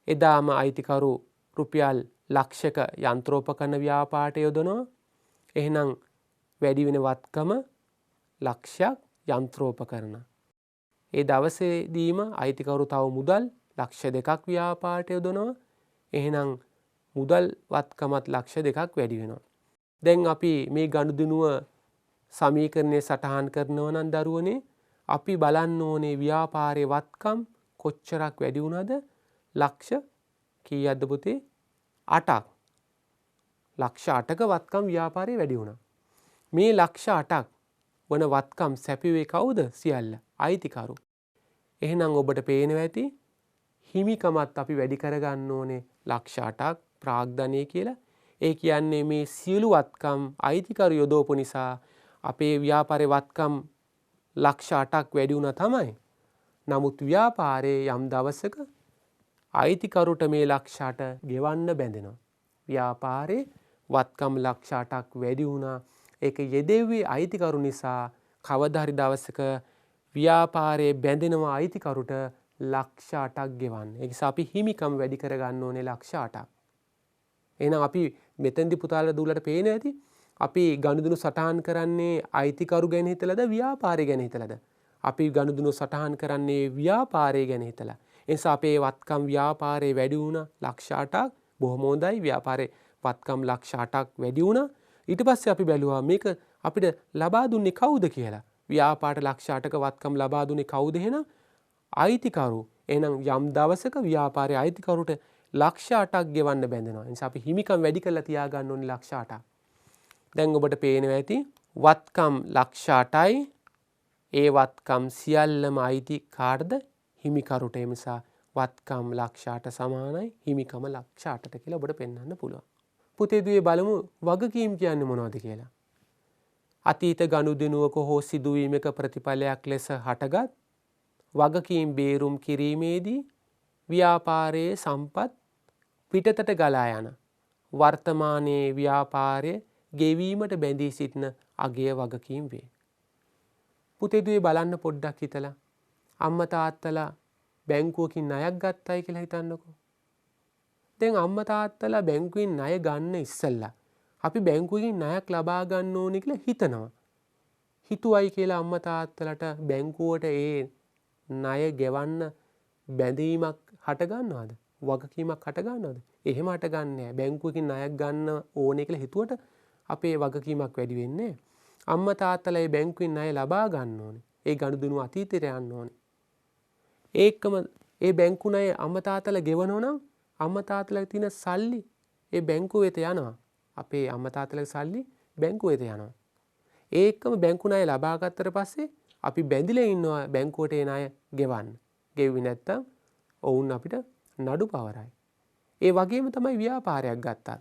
එදාම අයිතිකරු රුපියල් ලක්ෂක යන්ත්‍රෝපකරණ ව්‍යාපාරයට යොදනවා. එහෙනම් වැඩි වෙන වත්කම ලක්ෂයක් යන්ත්‍රෝපකරණ. ඒ දවසේදීම අයිතිකරු තව මුදල් ලක්ෂ 2ක් ව්‍යාපාරයට යොදනවා. එහෙනම් මුදල් වත්කමත් ලක්ෂ 2ක් වැඩි වෙනවා. දැන් අපි මේ ගනුදෙනුව සමීකරණය සටහන් කරනවා නම් දරුවනේ අපි බලන්න ඕනේ ව්‍යාපාරයේ වත්කම් කොච්චරක් වැඩි වුණාද? ලක්ෂ කීයක්ද පුතේ? 8ක්. ලක්ෂ 8ක වත්කම් ව්‍යාපාරයේ වැඩි වුණා. මේ ලක්ෂ 8ක් වන වත්කම් සැපිවේ කවුද? සියල්ල අයිතිකරු. එහෙනම් ඔබට පේනවා ඇති හිමිකමත් අපි වැඩි කරගන්න ඕනේ ලක්ෂ 8ක් ප්‍රාග්ධනය කියලා. ඒ කියන්නේ මේ සියලු වත්කම් අයිතිකරු යොදවපු නිසා අපේ ව්‍යාපාරයේ වත්කම් ලක්ෂ 8ක් වැඩි වුණා තමයි. නමුත් ව්‍යාපාරයේ යම් දවසක අයිතිකරුට මේ ලක්ෂ 8 ගෙවන්න බැඳෙනවා. ව්‍යාපාරයේ වත්කම් ලක්ෂ 8ක් වැඩි වුණා. ඒක යෙදෙව්වේ අයිතිකරු නිසා කවදා හරි දවසක ව්‍යාපාරයේ බැඳෙනවා අයිතිකරුට ලක්ෂ 8ක් ගෙවන්න. ඒ නිසා අපි හිමිකම් වැඩි කරගන්න ඕනේ ලක්ෂ 8ක්. එහෙනම් අපි මෙතෙන්දි පුතාලා දූලට පේන ඇති අපි ගනුදෙනු සටහන් කරන්නේ අයිතිකරු ගැන හිතලාද ව්‍යාපාරය ගැන හිතලාද? අපි ගනුදෙනු සටහන් කරන්නේ ව්‍යාපාරය ගැන හිතලා. ඒ නිසා අපේ වත්කම් ව්‍යාපාරේ වැඩි වුණා ලක්ෂ 8ක්. බොහොම හොඳයි. ව්‍යාපාරේ වත්කම් ලක්ෂ 8ක් වැඩි වුණා. ඊට පස්සේ අපි බැලුවා මේක අපිට ලබා දුන්නේ කවුද කියලා. ව්‍යාපාරට ලක්ෂ 8ක වත්කම් ලබා දුන්නේ කවුද එහෙනම්? අයිතිකරු. එහෙනම් යම් දවසක ව්‍යාපාරයේ අයිතිකරුට ලක්ෂ 8ක් ගෙවන්න බැඳෙනවා. ඒ නිසා අපි හිමිකම් වැඩි කරලා තියාගන්න ඕනේ ලක්ෂ 8ක්. දැන් ඔබට පේනවා ඇති වත්කම් ලක්ෂ 8යි. ඒ වත්කම් සියල්ලම අයිති කාටද? හිමිකරුට. ඒ නිසා වත්කම් ලක්ෂ 8 සමානයි හිමිකම ලක්ෂ 8ට කියලා ඔබට පෙන්වන්න පුළුවන්. පුතේ දුවේ බලමු වගකීම් කියන්නේ මොනවද කියලා. අතීත ගනුදෙනුවක හෝ සිදුවීමක ප්‍රතිඵලයක් ලෙස හටගත් වගකීම් බේරුම් කිරීමේදී ව්‍යාපාරයේ සම්පත් පිටතට ගලා යන වර්තමානයේ ව්‍යාපාරය ගෙවීමට බැඳී සිටින අගය වගකීම් වේ. පුතේ දුවේ බලන්න පොඩ්ඩක් හිතලා අම්මා තාත්තලා බැංකුවකින් ණයක් ගත්තයි කියලා හිතන්නකෝ. දැන් අම්මා තාත්තලා බැංකුවෙන් ණය ගන්න ඉස්සෙල්ලා අපි බැංකුවකින් ණයක් ලබා ගන්න ඕනේ කියලා හිතනවා. හිතුවයි කියලා අම්මා තාත්තලාට බැංකුවට ඒ ණය ගෙවන්න බැඳීමක් හට ගන්නවද? වගකීමක් හට ගන්නවද? එහෙම හට ගන්නෑ නෑ. බැංකුවකින් ණයක් ගන්න ඕනේ කියලා හිතුවට අපේ වගකීමක් වැඩි වෙන්නේ නෑ. අම්මා තාත්තලා ඒ බැංකුවෙන් ණය ලබා ගන්න ඕනේ. ඒ ගනුදෙනු අතීතයට යන්න ඕනේ. ඒකම ඒ බැංකු ණය අම්මා තාත්තලා ගෙවනවා නම් අම්මා තාත්තලා තියෙන සල්ලි ඒ බැංකුව වෙත යනවා. අපේ අම්මා තාත්තලාගේ සල්ලි බැංකුව වෙත යනවා. ඒකම බැංකු ණය ලබා ගත්තට පස්සේ අපි බැඳිලා ඉන්නවා බැංකුවට ඒ ණය ගෙවන්න. ගෙව්වේ නැත්තම් ඔවුන් අපිට නඩු පවරයි. ඒ වගේම තමයි ව්‍යාපාරයක් ගත්තත්.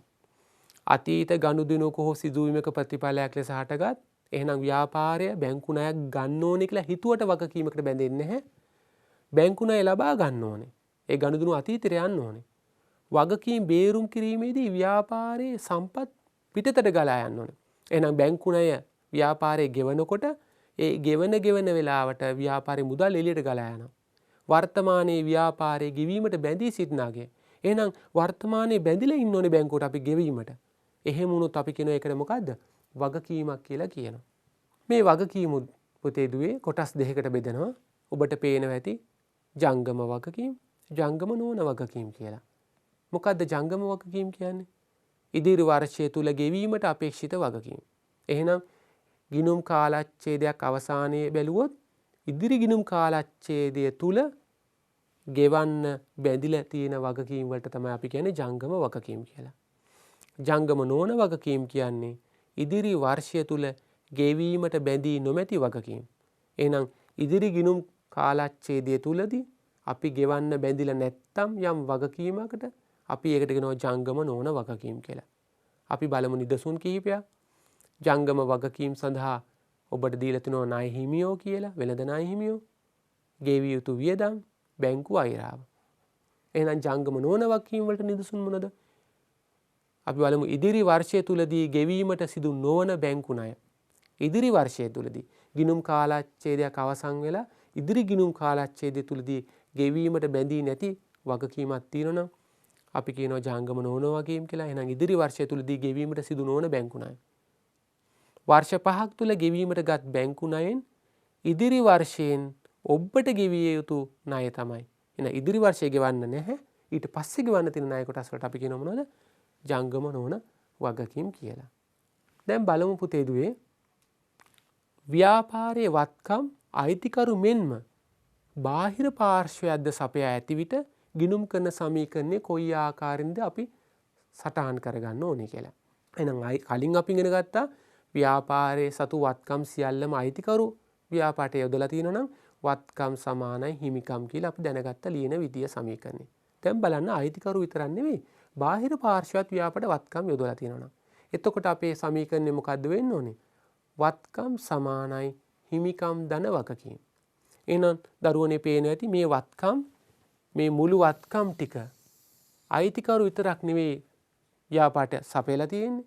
අතීත ගනුදෙනුවක හෝ සිදුවීමක ප්‍රතිඵලයක් ලෙස හටගත් එහෙනම් ව්‍යාපාරය බැංකු ණයක් ගන්න ඕනේ කියලා හිතුවට වගකීමකට බැඳෙන්නේ නැහැ. බැංකු ණය ලබා ගන්න ඕනේ. ඒ ගනුදෙනු අතීතයට යන්න ඕනේ. වගකීම් බේරුම් කිරීමේදී ව්‍යාපාරයේ සම්පත් පිටතට ගලා යන්න ඕනේ. එහෙනම් බැංකු ණය ව්‍යාපාරයේ ගෙවනකොට ඒ ගෙවන වෙලාවට ව්‍යාපාරයේ මුදල් එළියට ගලා යනවා. වර්තමානයේ ව්‍යාපාරයේ ගෙවීමට බැඳී සිටිනාගේ. එහෙනම් වර්තමානයේ බැඳිලා ඉන්න ඕනේ බැංකුවට අපි ගෙවීමට. එහෙම වුණොත් අපි කියන එකට මොකද්ද? වගකීමක් කියලා කියනවා. මේ වගකීම පුතේ දුවේ කොටස් දෙකකට බෙදනවා. ඔබට පේනවා ඇති ජංගම වගකීම්, ජංගම නොවන වගකීම් කියලා. මොකද්ද ජංගම වගකීම් කියන්නේ? ඉදිරි වර්ෂය තුල ගෙවීමට අපේක්ෂිත වගකීම්. එහෙනම් ගිණුම් කාලච්ඡේදයක් අවසානයේ බැලුවොත් ඉදිරි ගිණුම් කාලච්ඡේදය තුල ගෙවන්න බැඳිලා තියෙන වගකීම් වලට තමයි අපි කියන්නේ ජංගම වගකීම් කියලා. ජංගම නොවන වගකීම් කියන්නේ ඉදිරි වර්ෂය තුල ගෙවීමට බැඳී නොමැති වගකීම්. එහෙනම් ඉදිරි ගිණුම් කාලච්ඡේදය තුලදී අපි ගෙවන්න බැඳිලා නැත්තම් යම් වගකීමකට අපි ඒකට කියනවා ජංගම නොවන වගකීම් කියලා. අපි බලමු නිදසුන් කිහිපයක්. ජංගම වගකීම් සඳහා ඔබට දීලා තිනවා ණය හිමියෝ කියලා, වෙළඳ ණය හිමියෝ, ගෙවිය යුතු වියදම්, බැංකු අයරාව. එහෙනම් ජංගම නොවන වගකීම් වලට නිදසුන් මොනද? අපි බලමු ඉදිරි වර්ෂය තුලදී ගෙවීමට සිදු නොවන බැංකු ණය. ඉදිරි වර්ෂය තුලදී ගිණුම් කාලච්ඡේදයක් අවසන් වෙලා ඉදිරි ගිණුම් කාලච්ඡේදය තුලදී ගෙවීමට බැඳී නැති වගකීමක් තියෙනවා අපි කියනවා ජංගම නොවන වගකීම් කියලා. එහෙනම් ඉදිරි වර්ෂය තුලදී ගෙවීමට සිදු නොවන බැංකු ණය. වර්ෂ 5ක් තුල ගෙවීමට ගත් බැංකු ණයෙන් ඉදිරි වර්ෂයෙන් ඔබට ගෙවිය යුතු ණය තමයි. එහෙනම් ඉදිරි වර්ෂයේ ගෙවන්න නැහැ. ඊට පස්සේ ගෙවන්න තියෙන ණය කොටස් වලට අපි කියනවා මොනවද? ජංගම නොවන වගකීම් කියලා. දැන් බලමු පුතේ දුවේ ව්‍යාපාරයේ වත්කම් අයිතිකරු මෙන්ම බාහිර පාර්ශ්වයක්ද සපයා ඇති විට ගිණුම් කරන සමීකරණය කොයි ආකාරයෙන්ද අපි සටහන් කරගන්න ඕනේ කියලා. එහෙනම් කලින් අපි ඉගෙන ගත්තා ව්‍යාපාරයේ සතු වත්කම් සියල්ලම අයිතිකරු ව්‍යාපාරයට යොදලා තියෙනවා නම් වත්කම් සමානයි හිමිකම් කියලා අපි දැනගත්ත ලියන විදිය සමීකරණය. දැන් බලන්න අයිතිකරු විතරක් නෙවෙයි බාහිර පාර්ශ්වයත් ව්‍යාපාරයට වත්කම් යොදලා තියෙනවා නම්. එතකොට අපේ සමීකරණය මොකද්ද වෙන්න ඕනේ? වත්කම් සමානයි හිමිකම් ධන වගකීම්. එහෙනම් දරුවනේ පේනවා ඇති මේ වත්කම් මේ මුළු වත්කම් ටික අයිතිකරු විතරක් නෙවෙයි ව්‍යාපාරයට සපයලා තියෙන්නේ.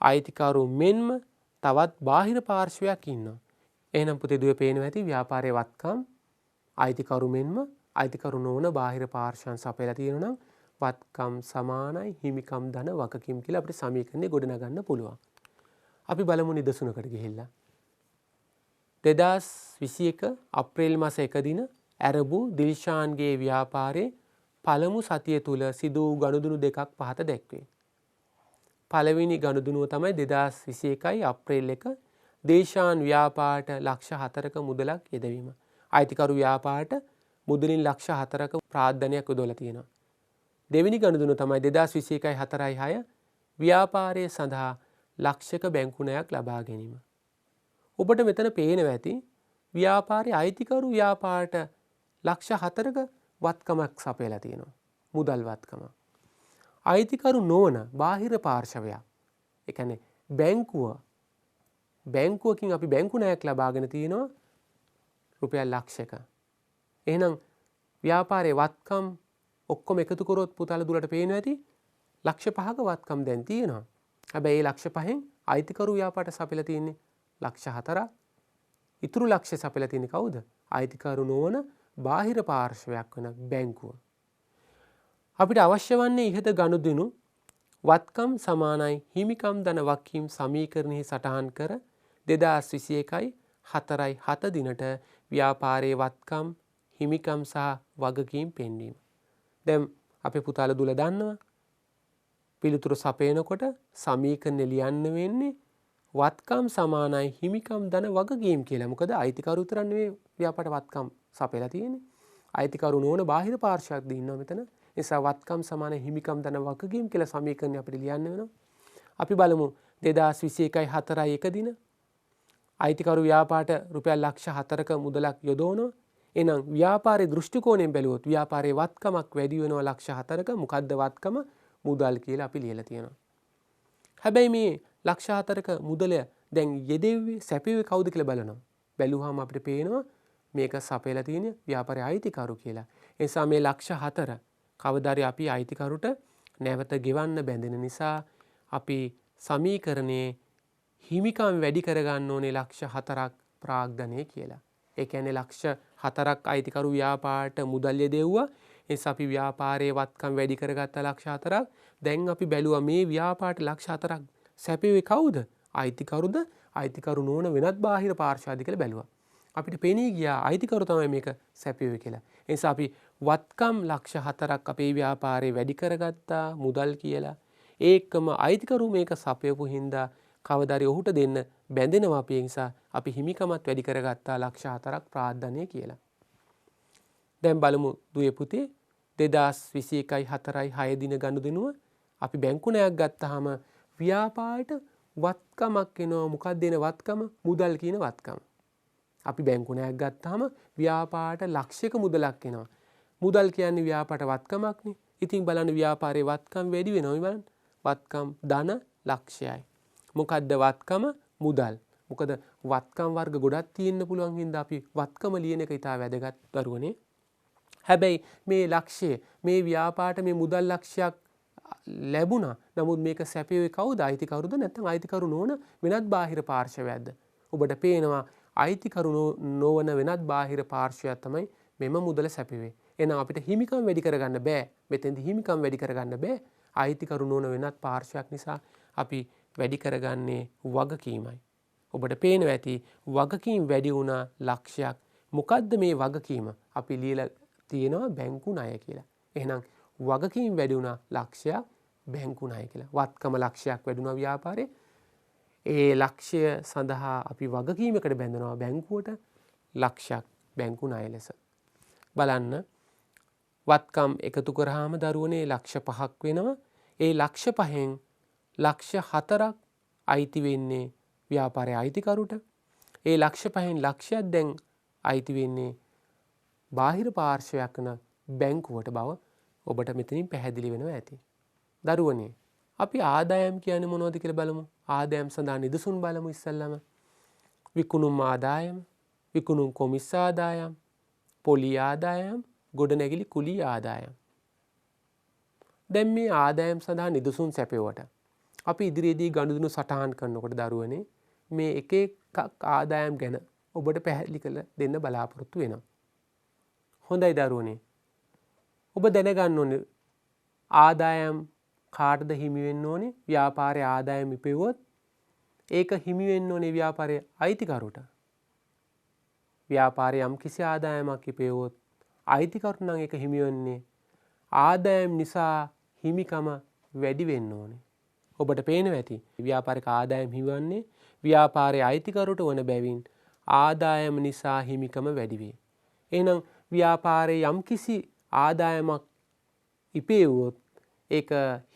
අයිතිකරු මෙන්ම තවත් බාහිර පාර්ශ්වයක් ඉන්නවා. එහෙනම් පුතේ දුවේ පේනවා ඇති ව්‍යාපාරයේ වත්කම් අයිතිකරු මෙන්ම අයිතිකරු නොවන බාහිර පාර්ශ්වයන් සපයලා තියෙනවා නම් වත්කම් සමානයි හිමිකම් ධන වගකීම් කියලා අපිට සමීකරණය ගොඩනගන්න පුළුවන්. අපි බලමු නිදසුනකට ගිහිල්ලා. 2021 අප්‍රේල් මාස 1 දින ඇරඹු දිල්ෂාන්ගේ ව්‍යාපාරයේ පළමු සතිය තුල සිදු වූ ගනුදෙනු දෙකක් පහත දැක්වේ. පළවෙනි ගනුදෙනුව තමයි 2021 අප්‍රේල් 1 දේශාන් ව්‍යාපාරට ලක්ෂ 4ක මුදලක් යෙදවීම. අයිතිකරු ව්‍යාපාරට මුදලින් ලක්ෂ 4ක ප්‍රාර්ථනයක් යොදවලා තියෙනවා. දෙවෙනි ගනුදෙනුව තමයි 2021 4/6 ව්‍යාපාරයේ සඳහා ලක්ෂක බැංකු ණයක් ලබා ගැනීම. ඔබට මෙතන පේනවා ඇති ව්‍යාපාරයේ අයිතිකරු ව්‍යාපාරට ලක්ෂ 4ක වත්කමක් සපයලා තියෙනවා. මුදල් වත්කම. අයිතිකරු නොවන බාහිර පාර්ශවයක්. ඒ කියන්නේ බැංකුවකින් අපි බැංකු ණයක් ලබාගෙන තියෙනවා රුපියල් ලක්ෂයක. එහෙනම් ව්‍යාපාරයේ වත්කම් ඔක්කොම එකතු කරොත් පුතාලා දුරට පේනවා ඇති ලක්ෂ 5ක වත්කම් දැන් තියෙනවා. හැබැයි මේ ලක්ෂ 5න් අයිතිකරු ව්‍යාපාරට සපයලා තියෙන්නේ ලක්ෂ 4ක්. ඉතුරු ලක්ෂය සපයලා තියෙන්නේ කවුද? අයිතිකරු නොවන බාහිර පාර්ශවයක් වෙන බැංකුව. අපිට අවශ්‍ය වන්නේ ඉහත ගනුදෙනු වත්කම් සමානයි හිමිකම් ධන වගකීම් සමීකරණෙහි සටහන් කර 2021 4/7 දිනට ව්‍යාපාරයේ වත්කම් හිමිකම් සහ වගකීම් පෙන්වීම. දැන් අපේ පුතාලා දුල දන්නවා පිළිතුරු සපයනකොට සමීකරණය ලියන්න වෙන්නේ වත්කම් සමානයි හිමිකම් ධන වගකීම් කියලා. මොකද අයිතිකරු විතර නෙවෙයි ව්‍යාපාරට වත්කම් සපයලා තියෙන්නේ. අයිතිකරු නොවන බාහිර පාර්ශවයක් දිනනවා මෙතන. නිසා වත්කම් සමාන හිමිකම් ධන වගකීම් කියලා සමීකරණය අපිට ලියන්න වෙනවා. අපි බලමු 2021 4/1 දින අයිතිකරු ව්‍යාපාරට රුපියල් ලක්ෂ 4ක මුදලක් යොදවනවා. එහෙනම් ව්‍යාපාරයේ දෘෂ්ටි කෝණයෙන් බැලුවොත් ව්‍යාපාරයේ වත්කමක් වැඩි වෙනවා ලක්ෂ 4ක. මොකද්ද වත්කම? මුදල් කියලා අපි ලියලා තියෙනවා. හැබැයි මේ ලක්ෂ 4ක මුදල දැන් යෙදෙව්වේ සැපෙව්වේ කවුද කියලා බලනවා. බැලුවාම අපිට පේනවා මේක සපයලා තියෙන ව්‍යාපාරයේ අයිතිකරු කියලා. ඒ නිසා මේ ලක්ෂ 4 කවදාරි අපි අයිතිකරුට නැවත ගෙවන්න බැඳෙන නිසා අපි සමීකරණයේ හිමිකම් වැඩි කරගන්න ඕනේ ලක්ෂ 4ක් ප්‍රාග්ධනය කියලා. ඒ කියන්නේ ලක්ෂ 4ක් අයිතිකරු ව්‍යාපාරට මුදල් යෙදෙව්වා. ඒ නිසා අපි ව්යාපාරයේ වත්කම් වැඩි කරගත්ත ලක්ෂ 4ක්. දැන් අපි බැලුවා මේ ව්‍යාපාරට ලක්ෂ 4ක් සැපෙව්වේ කවුද? අයිතිකරුද? අයිතිකරු නොවන වෙනත් බාහිර පාර්ශවයක්ද කියලා බැලුවා. අපිට පෙනී ගියා අයිතිකරු තමයි මේක සැපෙව්වේ කියලා. ඒ නිසා අපි වත්කම් ලක්ෂ 4ක් අපේ ව්‍යාපාරේ වැඩි කරගත්තා මුදල් කියලා. ඒකම අයිතිකරු මේක සපයපු හින්දා කවදාරි ඔහුට දෙන්න බැඳෙනවා අපි. ඒ නිසා අපි හිමිකමත් වැඩි කරගත්තා ලක්ෂ 4ක් ප්‍රාර්ථනය කියලා. දැන් බලමු දුවේ පුතේ 2021 4/6 දින ගනුදෙනුව අපි බැංකු ණයක් ගත්තාම ව්‍යාපාරයට වත්කමක් එනවා. මොකක්ද එන වත්කම? මුදල් කියන වත්කම. අපි බැංකු ණයක් ගත්තාම ව්‍යාපාරයට ලක්ෂයක මුදලක් එනවා. මුදල් කියන්නේ ව්‍යාපාරයට වත්කමක්නේ. ඉතින් බලන්න ව්‍යාපාරයේ වත්කම් වැඩි වෙනවා බලන්න. වත්කම් ධන ලක්ෂයයි. මොකද්ද වත්කම? මුදල්. මොකද වත්කම් වර්ග ගොඩක් තියෙන්න පුළුවන් හින්දා අපි වත්කම ලියන එක ඉතා වැදගත් දරුවනේ. හැබැයි මේ ලක්ෂය මේ ව්‍යාපාරයට මේ මුදල් ලක්ෂයක් ලැබුණා. නමුත් මේක සැපෙව්වේ කවුද? අයිතිකරුද නැත්නම් අයිතිකරු නොවන වෙනත් බාහිර පාර්ශවයක්ද? ඔබට පේනවා අයිතිකරු නොවන වෙනත් බාහිර පාර්ශවයක් තමයි මෙම මුදල සැපෙව්වේ. එහෙනම් අපිට හිමිකම් වැඩි කරගන්න බෑ. මෙතෙන්දි හිමිකම් වැඩි කරගන්න බෑ. අයිතිකරු නොවන වෙනත් පාර්ශවයක් නිසා අපි වැඩි කරගන්නේ වගකීමයි. ඔබට පේනවා ඇති වගකීම් වැඩි වුණා ලක්ෂයක්. මොකද්ද මේ වගකීම? අපි ලියලා තියෙනවා බැංකු ණය කියලා. එහෙනම් වගකීම් වැඩි වුණා ලක්ෂයක් බැංකු ණය කියලා. වත්කම ලක්ෂයක් වැඩි වුණා ව්‍යාපාරේ. ඒ ලක්ෂය සඳහා අපි වගකීමකට බැඳෙනවා බැංකුවට ලක්ෂයක් බැංකු ණය ලෙස. බලන්න වත්කම් එකතු කරාම දරුවනේ ලක්ෂ 5ක් වෙනවා. ඒ ලක්ෂ 5න් ලක්ෂ 4ක් අයිති වෙන්නේ ව්‍යාපාරයේ අයිතිකරුට. ඒ ලක්ෂ 5න් ලක්ෂයක් දැන් අයිති වෙන්නේ බාහිර පාර්ශවයක් වන බැංකුවට බව ඔබට මෙතනින් පැහැදිලි වෙනවා ඇති. දරුවනේ අපි ආදායම් කියන්නේ මොනවද කියලා බලමු. ආදායම් සඳහා නිදසුන් බලමු ඉස්සෙල්ලාම. විකුණුම් ආදායම, විකුණුම් කොමිස් ආදායම්, පොලි ආදායම්, ගොඩනැගිලි කුලී ආදායම්. දැන් මේ ආදායම් සඳහා නිදසුන් සැපෙවට අපි ඉදිරියේදී ගනුදෙනු සටහන් කරනකොට දරුවනේ මේ එක එකක් ආදායම් ගැන ඔබට පැහැදිලි කරලා දෙන්න බලාපොරොත්තු වෙනවා. හොඳයි දරුවනේ. ඔබ දැනගන්න ඕනේ ආදායම් කාටද හිමි වෙන්න ඕනේ? ව්‍යාපාරයේ ආදායම් ඉපෙවුවොත් ඒක හිමි වෙන්න ඕනේ ව්‍යාපාරයේ අයිතිකරුට. ව්‍යාපාරයේ යම් කිසි ආදායමක් ඉපෙවුවොත් අයිතිකරුට නම් ඒක හිමි වෙන්නේ ආදායම් නිසා හිමිකම වැඩි වෙන්න ඕනේ. ඔබට පේනවා ඇති ව්‍යාපාරික ආදායම් හිමිවන්නේ ව්‍යාපාරයේ අයිතිකරුට වන බැවින් ආදායම නිසා හිමිකම වැඩි වේ. එහෙනම් ව්‍යාපාරයේ යම් කිසි ආදායමක් ඉපෙවුවොත් ඒක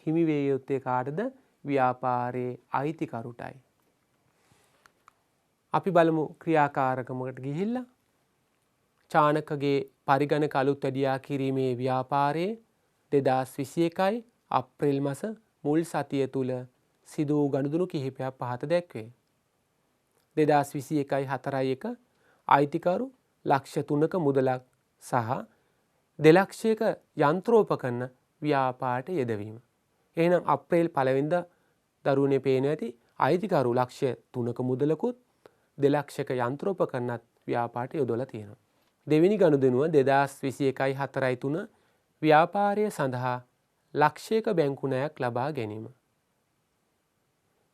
හිමි වේ යුත්තේ කාටද? ව්‍යාපාරයේ අයිතිකරුටයි. අපි බලමු ක්‍රියාකාරකමකට ගිහිල්ලා චානකගේ පරිගණක අලුත් වැඩියා කිරීමේ ව්‍යාපාරයේ 2021 අප්‍රේල් මාස මුල් සතිය තුල සිදු වූ ගනුදෙනු කිහිපයක් පහත දැක්වේ. 2021 අයිතිකරු ලක්ෂ 3ක මුදලක් සහ 2 ලක්ෂයක යන්ත්‍රෝපකරණ ව්‍යාපාරයට යෙදවීම. එහෙනම් අප්‍රේල් 1 වෙනිදා දරුවනේ පේන ඇති අයිතිකරු ලක්ෂ 3ක මුදලකුත් 2 ලක්ෂයක යන්ත්‍රෝපකරණත් ව්‍යාපාරයට යොදවලා තියෙනවා. දෙවෙනි ගනුදෙනුව 2021 ව්‍යාපාරය සඳහා ලක්ෂයක බැංකු ණයක් ලබා ගැනීම.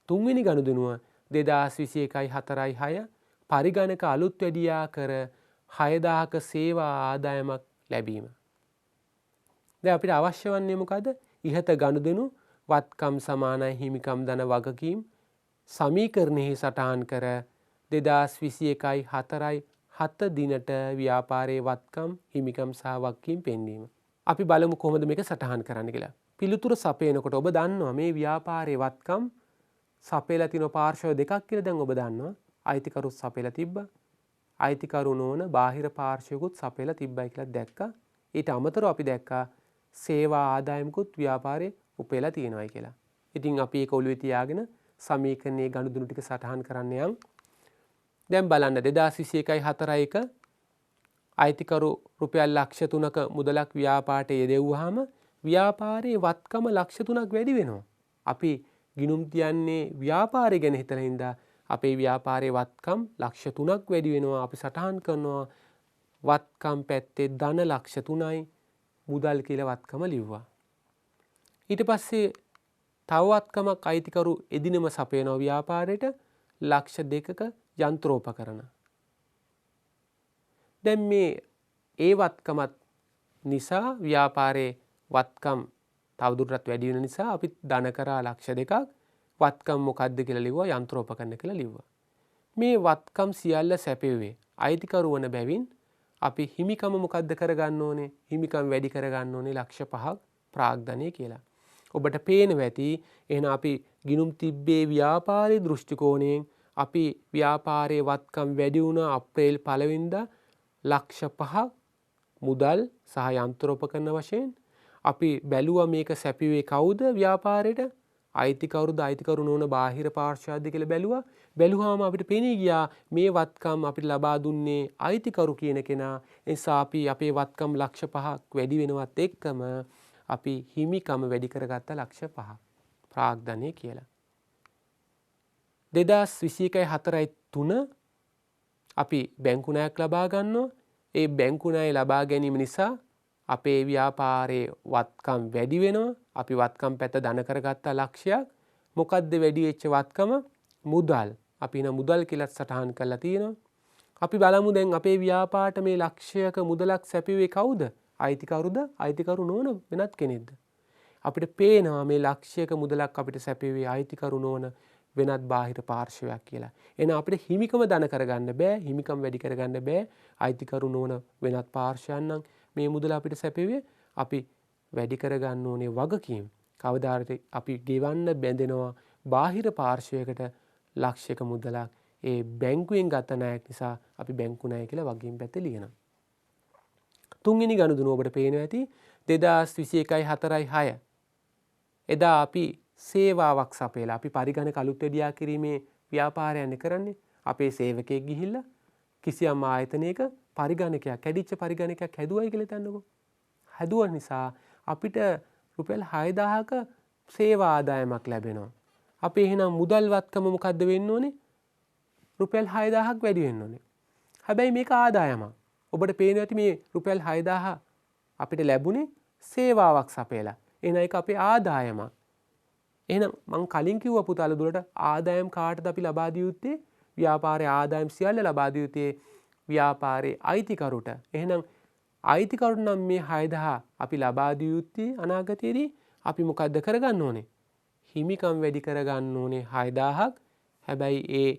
තුන්වෙනි ගනුදෙනුව 2021 පරිගණක අලුත් වැඩියා කර 6000ක සේවා ආදායමක් ලැබීම. දැන් අපිට අවශ්‍ය වන්නේ මොකද? ඉහත ගනුදෙනු වත්කම් සමානයි හිමිකම් ධන වගකීම් සමීකරණෙහි සටහන් කර 2021 7 දිනට ව්‍යාපාරයේ වත්කම් හිමිකම් සහ වගකීම් පෙන්වීම. අපි බලමු කොහොමද මේක සටහන් කරන්න කියලා. පිළිතුර සපයනකොට ඔබ දන්නවා මේ ව්‍යාපාරයේ වත්කම් සපයලා තියෙන පාර්ශ්ව දෙකක් කියලා දැන් ඔබ දන්නවා. අයිතිකරුත් සපයලා තිබ්බා. අයිතිකරු නොවන බාහිර පාර්ශ්වයකුත් සපයලා තිබ්බයි කියලා දැක්කා. ඊට අමතරව අපි දැක්කා සේවා ආදායමකුත් ව්‍යාපාරයේ උපයලා තියෙනවායි කියලා. ඉතින් අපි ඒක ඔළුවේ තියාගෙන සමීකරණයේ ගනුදෙනු ටික සටහන් කරන්න යමු. දැන් බලන්න 2021 අයිතිකරු රුපියල් ලක්ෂ 3ක මුදලක් ව්‍යාපාරයට යෙදෙව්වහම ව්‍යාපාරයේ වත්කම ලක්ෂ 3ක් වැඩි වෙනවා. අපි ගිණුම් තියන්නේ ව්‍යාපාරය ගැන හිතලා හින්දා අපේ ව්‍යාපාරයේ වත්කම් ලක්ෂ 3ක් වැඩි වෙනවා. අපි සටහන් කරනවා වත්කම් පැත්තේ ධන ලක්ෂ 3යි මුදල් කියලා වත්කම ලිව්වා. ඊට පස්සේ තව වත්කමක් අයිතිකරු එදිනම සපයනවා ව්‍යාපාරයට ලක්ෂ 2ක යන්ත්‍රෝපකරණ. දැන් මේ ඒ වත්කමත් නිසා ව්‍යාපාරයේ වත්කම් තවදුරටත් වැඩි වෙන නිසා අපි ධන කරා ලක්ෂ 2ක් වත්කම් මොකද්ද කියලා ලිව්වා යන්ත්‍රෝපකරණ කියලා ලිව්වා. මේ වත්කම් සියල්ල සැපෙවේ අයිතිකරු වන බැවින් අපි හිමිකම මොකද්ද කරගන්න ඕනේ? හිමිකම් වැඩි කරගන්න ඕනේ ලක්ෂ 5ක් ප්‍රාග්ධනය කියලා. ඔබට පේනවා ඇති එහෙනම් අපි ගිණුම් තිබ්බේ ව්‍යාපාරයේ දෘෂ්ටි කෝණයෙන් අපි ව්‍යාපාරයේ වත්කම් වැඩි වුණා අප්‍රේල් 1 වෙනිදා ලක්ෂ 5ක් මුදල් සහ යන්ත්‍රෝපකරණ වශයෙන් අපි බැලුවා මේක සැපිවේ කවුද ව්‍යාපාරයට? අයිතිකරුද අයිතිකරු නොවන බාහිර පාර්ශ්වයක්ද කියලා බැලුවා. බැලුවාම අපිට පෙනී ගියා මේ වත්කම් අපිට ලබා දුන්නේ අයිතිකරු කියන කෙනා. ඒ නිසා අපි අපේ වත්කම් ලක්ෂ 5ක් වැඩි වෙනවත් එක්කම අපි හිමිකම වැඩි කරගත්ත ලක්ෂ 5ක් ප්‍රාග්ධනය කියලා. 2021 අපි බැංකු ණයක් ලබා ගන්නවා. ඒ බැංකු ණය ලබා ගැනීම නිසා අපේ ව්‍යාපාරයේ වත්කම් වැඩි වෙනවා. අපි වත්කම් පැත්ත ධන කරගත්ත ලක්ෂයක්. මොකද්ද වැඩි වෙච්ච වත්කම? මුදල්. අපි න මුදල් කියලා සටහන් කරලා තියෙනවා. අපි බලමු දැන් අපේ ව්‍යාපාරට මේ ලක්ෂයක මුදලක් සැපිවේ කවුද? අයිතිකරුද? අයිතිකරු නොවන වෙනත් කෙනෙක්ද? අපිට පේනවා මේ ලක්ෂයක මුදලක් අපිට සැපිවේ අයිතිකරු නොවන වෙනත් බාහිර පාර්ශ්වයක් කියලා. එහෙනම් අපිට හිමිකම ධන කරගන්න බෑ. හිමිකම් වැඩි කරගන්න බෑ. අයිතිකරු නොවන වෙනත් පාර්ශ්වයන් නම් මේ මුදල අපිට සැපෙවේ අපි වැඩි කරගන්න ඕනේ වගකීම්. කවදාද අපි ගෙවන්න බැඳෙනවා බාහිර පාර්ශ්වයකට ලක්ෂයක මුදලක්. ඒ බැංකුවෙන් ගත ණයක් නිසා අපි බැංකු ණය කියලා වගකීම් පැත්තේ ලියනවා. තුන්වෙනි ගනුදෙනුව ඔබට පේනවා ඇති 2021 එදා අපි සේවාවක් සපයලා අපි පරිගණක අලුත් වැඩියා කිරීමේ ව්‍යාපාරයන්නේ කරන්නේ. අපේ සේවකයෙක් ගිහිල්ලා කිසියම් ආයතනයක පරිගණකයක් කැඩිච්ච පරිගණකයක් හැදුවයි කියලා හිතන්නකෝ. හැදුවා නිසා අපිට රුපියල් 6000ක සේවා ආදායමක් ලැබෙනවා. අපි එහෙනම් මුදල් වත්කම මොකද්ද වෙන්න ඕනේ? රුපියල් 6000ක් වැඩි වෙන්න ඕනේ. හැබැයි මේක ආදායමක්. ඔබට පේනවා ඇති මේ රුපියල් 6000 අපිට ලැබුණේ සේවාවක් සපයලා. එහෙනම් ඒක අපේ ආදායමක්. එහෙනම් මං කලින් කිව්වා පුතාලා දුලට ආදායම් කාටද අපි ලබා දිය යුත්තේ? ව්‍යාපාරයේ ආදායම් සියල්ල ලබා දිය යුත්තේ ව්‍යාපාරයේ අයිතිකරුට. එහෙනම් අයිතිකරුට නම් මේ 6000 අපි ලබා දිය යුත්තේ අනාගතයේදී අපි මොකද්ද කරගන්න ඕනේ? හිමිකම් වැඩි කරගන්න ඕනේ 6000ක්. හැබැයි ඒ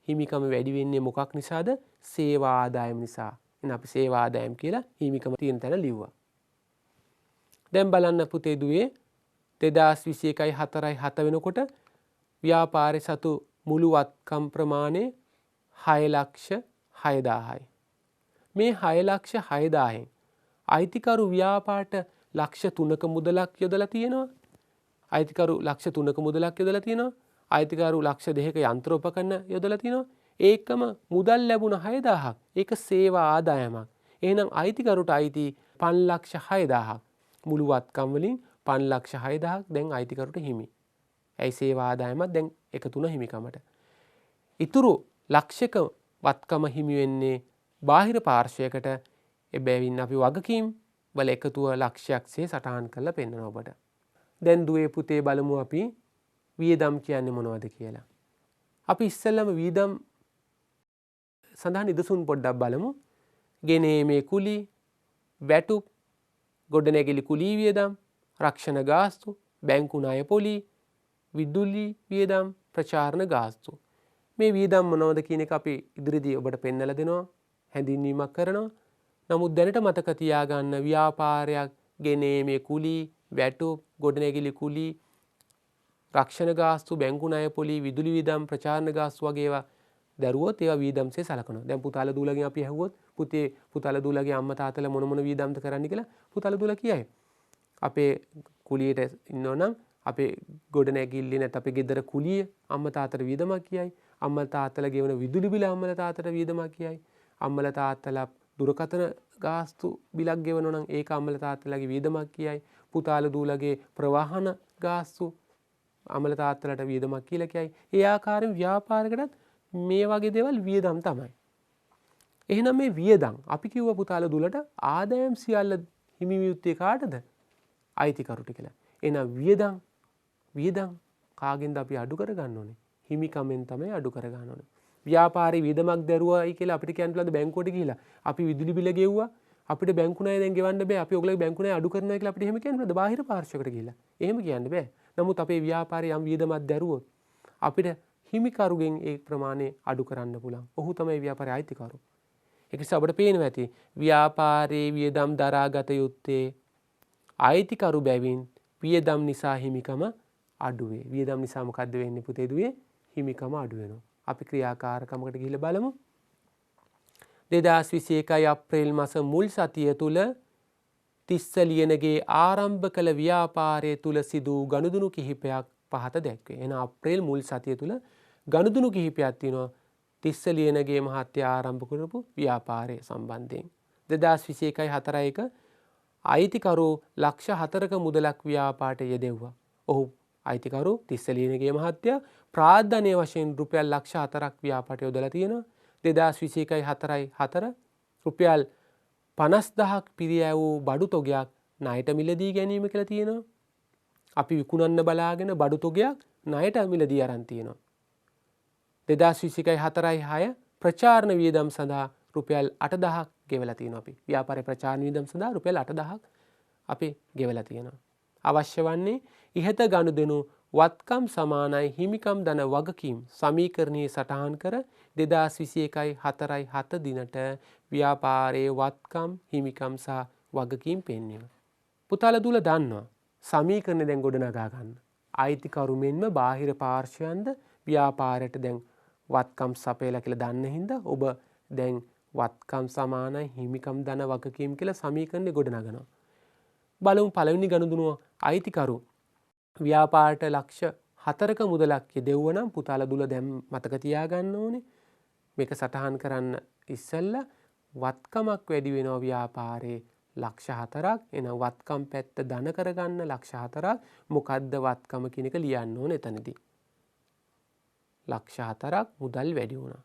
හිමිකම වැඩි වෙන්නේ මොකක් නිසාද? සේවා ආදායම නිසා. එහෙනම් අපි සේවා ආදායම් කියලා හිමිකම තියෙන තැන ලිව්වා. දැන් බලන්න පුතේ දුවේ 2021යි 4යි 7 වෙනකොට ව්‍යාපාරේ සතු මුළු වත්කම් ප්‍රමාණය 6,06,000යි. මේ 6,06,000න් අයිතිකරු ව්‍යාපාරට ලක්ෂ 3ක මුදලක් යොදලා තියෙනවා. අයිතිකරු ලක්ෂ 3ක මුදලක් යොදලා තියෙනවා. අයිතිකරු ලක්ෂ 2ක යන්ත්‍රෝපකරණ යොදලා තියෙනවා. ඒකම මුදල් ලැබුණ 6,000ක්. ඒක සේවා ආදායමක්. එහෙනම් අයිතිකරුට අයිති 5,06,000ක්. මුළු වත්කම් වලින් 5,06,000ක් දැන් අයිතිකරුට හිමි. ඇයි සේවා ආදායමත් දැන් එකතු වුණ හිමිකමට. ඉතුරු ලක්ෂක වත්කම හිමි වෙන්නේ බාහිර පාර්ශ්වයකට. එබැවින් අපි වගකීම් වල එකතුව ලක්ෂයක්සේ සටහන් කරලා පෙන්නනවා ඔබට. දැන් දුවේ පුතේ බලමු අපි වියදම් කියන්නේ මොනවද කියලා. අපි ඉස්සෙල්ලම වියදම් සඳහා නිදසුන් පොඩ්ඩක් බලමු. ගෙනීමේ කුලී, වැටුප්, ගොඩනැගිලි කුලී වියදම්, රක්ෂණ ගාස්තු, බැංකු ණය පොලී, විදුලි වියදම්, ප්‍රචාරණ ගාස්තු. මේ වියදම් මොනවද කියන එක අපි ඉදිරියේදී ඔබට පෙන්වලා දෙනවා, හැඳින්වීමක් කරනවා. නමුත් දැනට මතක තියාගන්න ව්‍යාපාරයක් ගෙනීමේ කුලී, වැටුප්, ගොඩනැගිලි කුලී, රක්ෂණ ගාස්තු, බැංකු ණය පොලී, විදුලි වියදම්, ප්‍රචාරණ ගාස්තු වගේ ඒවා දරුවොත් ඒවා වියදම්සේ සලකනවා. දැන් පුතාලා දූලගෙන් අපි ඇහුවොත් පුතේ පුතාලා දූලගේ අම්මා තාත්තලා මොන වියදම්ද කරන්න කියලා පුතාලා දූලා කියයි. අපේ කුලියට ඉන්නවනම් අපේ ගොඩනැගිල්ලේ නැත්නම් අපේ ගෙදර කුලිය අම්මා තාත්තට වියදමක් කියයි. අම්මා තාත්තලා ගෙවන විදුලි බිල අම්මලා තාත්තට වියදමක් කියයි. අම්මලා තාත්තලා දුරකථන ගාස්තු බිලක් ගෙවනවා නම් ඒක අම්මලා තාත්තලාගේ වියදමක් කියයි. පුතාලා දූලගේ ප්‍රවාහන ගාස්තු අම්මලා තාත්තලාට වියදමක් කියලා කියයි. ඒ ආකාරයෙන් ව්‍යාපාරයකටත් මේ වගේ දේවල් වියදම් තමයි. එහෙනම් මේ වියදම් අපි කිව්ව පුතාලා දුලට ආදායම් සියල්ල හිමි වියුත්තේ කාටද? අයිතිකරුට කියලා. එහෙනම් වියදම් කාගෙන්ද අපි අඩු කරගන්න ඕනේ? හිමිකමෙන් තමයි අඩු කරගන්න ඕනේ. ව්‍යාපාරේ වියදමක් දරුවයි කියලා අපිට කියන්න පුළුවන්ද බැංකුවට ගිහිලා අපි විදුලි බිල ගෙව්වා අපිට බැංකු ණය දැන් ගෙවන්න බෑ අපි ඔයගොල්ලෝගේ බැංකු ණය අඩු කරනවා කියලා අපිට එහෙම කියන්න පුළුවන්ද බාහිර පාර්ශ්වයකට ගිහිලා? එහෙම කියන්න බෑ. නමුත් අපේ ව්‍යාපාරේ යම් වියදමක් දරුවොත් අපිට හිමිකරුගෙන් ඒ ප්‍රමාණය අඩු කරන්න පුළුවන්. ඔහු තමයි ව්‍යාපාරයේ අයිතිකරු. ඒක නිසා අපිට පේනවා ඇති ව්‍යාපාරයේ වියදම් දරාගත යුත්තේ අයිතිකරු බැවින් වියදම් නිසා හිමිකම අඩු වේ. වියදම් නිසා මොකද්ද වෙන්නේ පුතේ දුවේ? හිමිකම අඩු වෙනවා. අපි ක්‍රියාකාරකමකට ගිහිල්ලා බලමු. 2021 අප්‍රේල් මාස මුල් සතිය තුල තිස්ස ලියනගේ ආරම්භ කළ ව්‍යාපාරයේ තුල සිදු ගනුදෙනු කිහිපයක් පහත දැක්වේ. එහෙනම් අප්‍රේල් මුල් සතිය තුල ගනුදෙනු කිහිපයක් තියෙනවා තිස්ස ලියනගේ මහත්තයා ආරම්භ කරපු ව්‍යාපාරය සම්බන්ධයෙන්. 2021 4 අයිතිකරු ලක්ෂ 4ක මුදලක් ව්‍යාපාරයට යෙදෙව්වා. ඔහු අයිතිකරු තිස්ස ලියනගේ මහත්තයා ප්‍රාදාන්‍ය වශයෙන් රුපියල් ලක්ෂ 4ක් ව්‍යාපාරයට යොදලා තියෙනවා. 2021 4 රුපියල් 50,000ක් පිරියැ වූ බඩු තොගයක් ණයට මිලදී ගැනීම කියලා තියෙනවා. අපි විකුණන්න බලාගෙන බඩු තොගයක් ණයට මිලදී අරන් තියෙනවා. 2021 4 ප්‍රචාරණ වියදම් සඳහා රුපියල් 8,000ක් ගෙවලා තියෙනවා අපි. ව්‍යාපාරේ ප්‍රචාරණ වියදම් සඳහා රුපියල් 8,000ක් අපි ගෙවලා තියෙනවා. අවශ්‍ය වන්නේ ඉහත ගනුදෙනු වත්කම් සමානයි හිමිකම් දන වගකීම් සමීකරණයේ සටහන් කර 2021 4 7 දිනට ව්‍යාපාරයේ වත්කම් හිමිකම් සහ වගකීම් පෙන්වීම. පුතාලා දුල දන්නවා සමීකරණ දැන් ගොඩනගා ගන්න. අයිතිකරු මෙන්ම බාහිර පාර්ශ්වයන්ද ව්‍යාපාරයට දැන් වත්කම් සපයලා කියලා දන්න හින්දා ඔබ දැන් වත්කම් සමානයි හිමිකම් දන වගකීම් කියලා සමීකරණේ ගොඩනගනවා. බලමු පළවෙනි ගනුදෙනුව අයිතිකරු ව්‍යාපාරයට ලක්ෂ 4ක මුදලක් යෙදුවා නම් පුතාලා දුල දැන් මතක තියාගන්න ඕනේ. මේක සටහන් කරන්න ඉස්සෙල්ලා වත්කමක් වැඩි වෙනවා ව්‍යාපාරේ ලක්ෂ 4ක්. එහෙනම් වත්කම් පැත්ත ධන කරගන්න ලක්ෂ 4ක්. මොකද්ද වත්කම කියන එක ලියන්න ඕනේ එතනදී. ලක්ෂ 4ක් මුදල් වැඩි වුණා.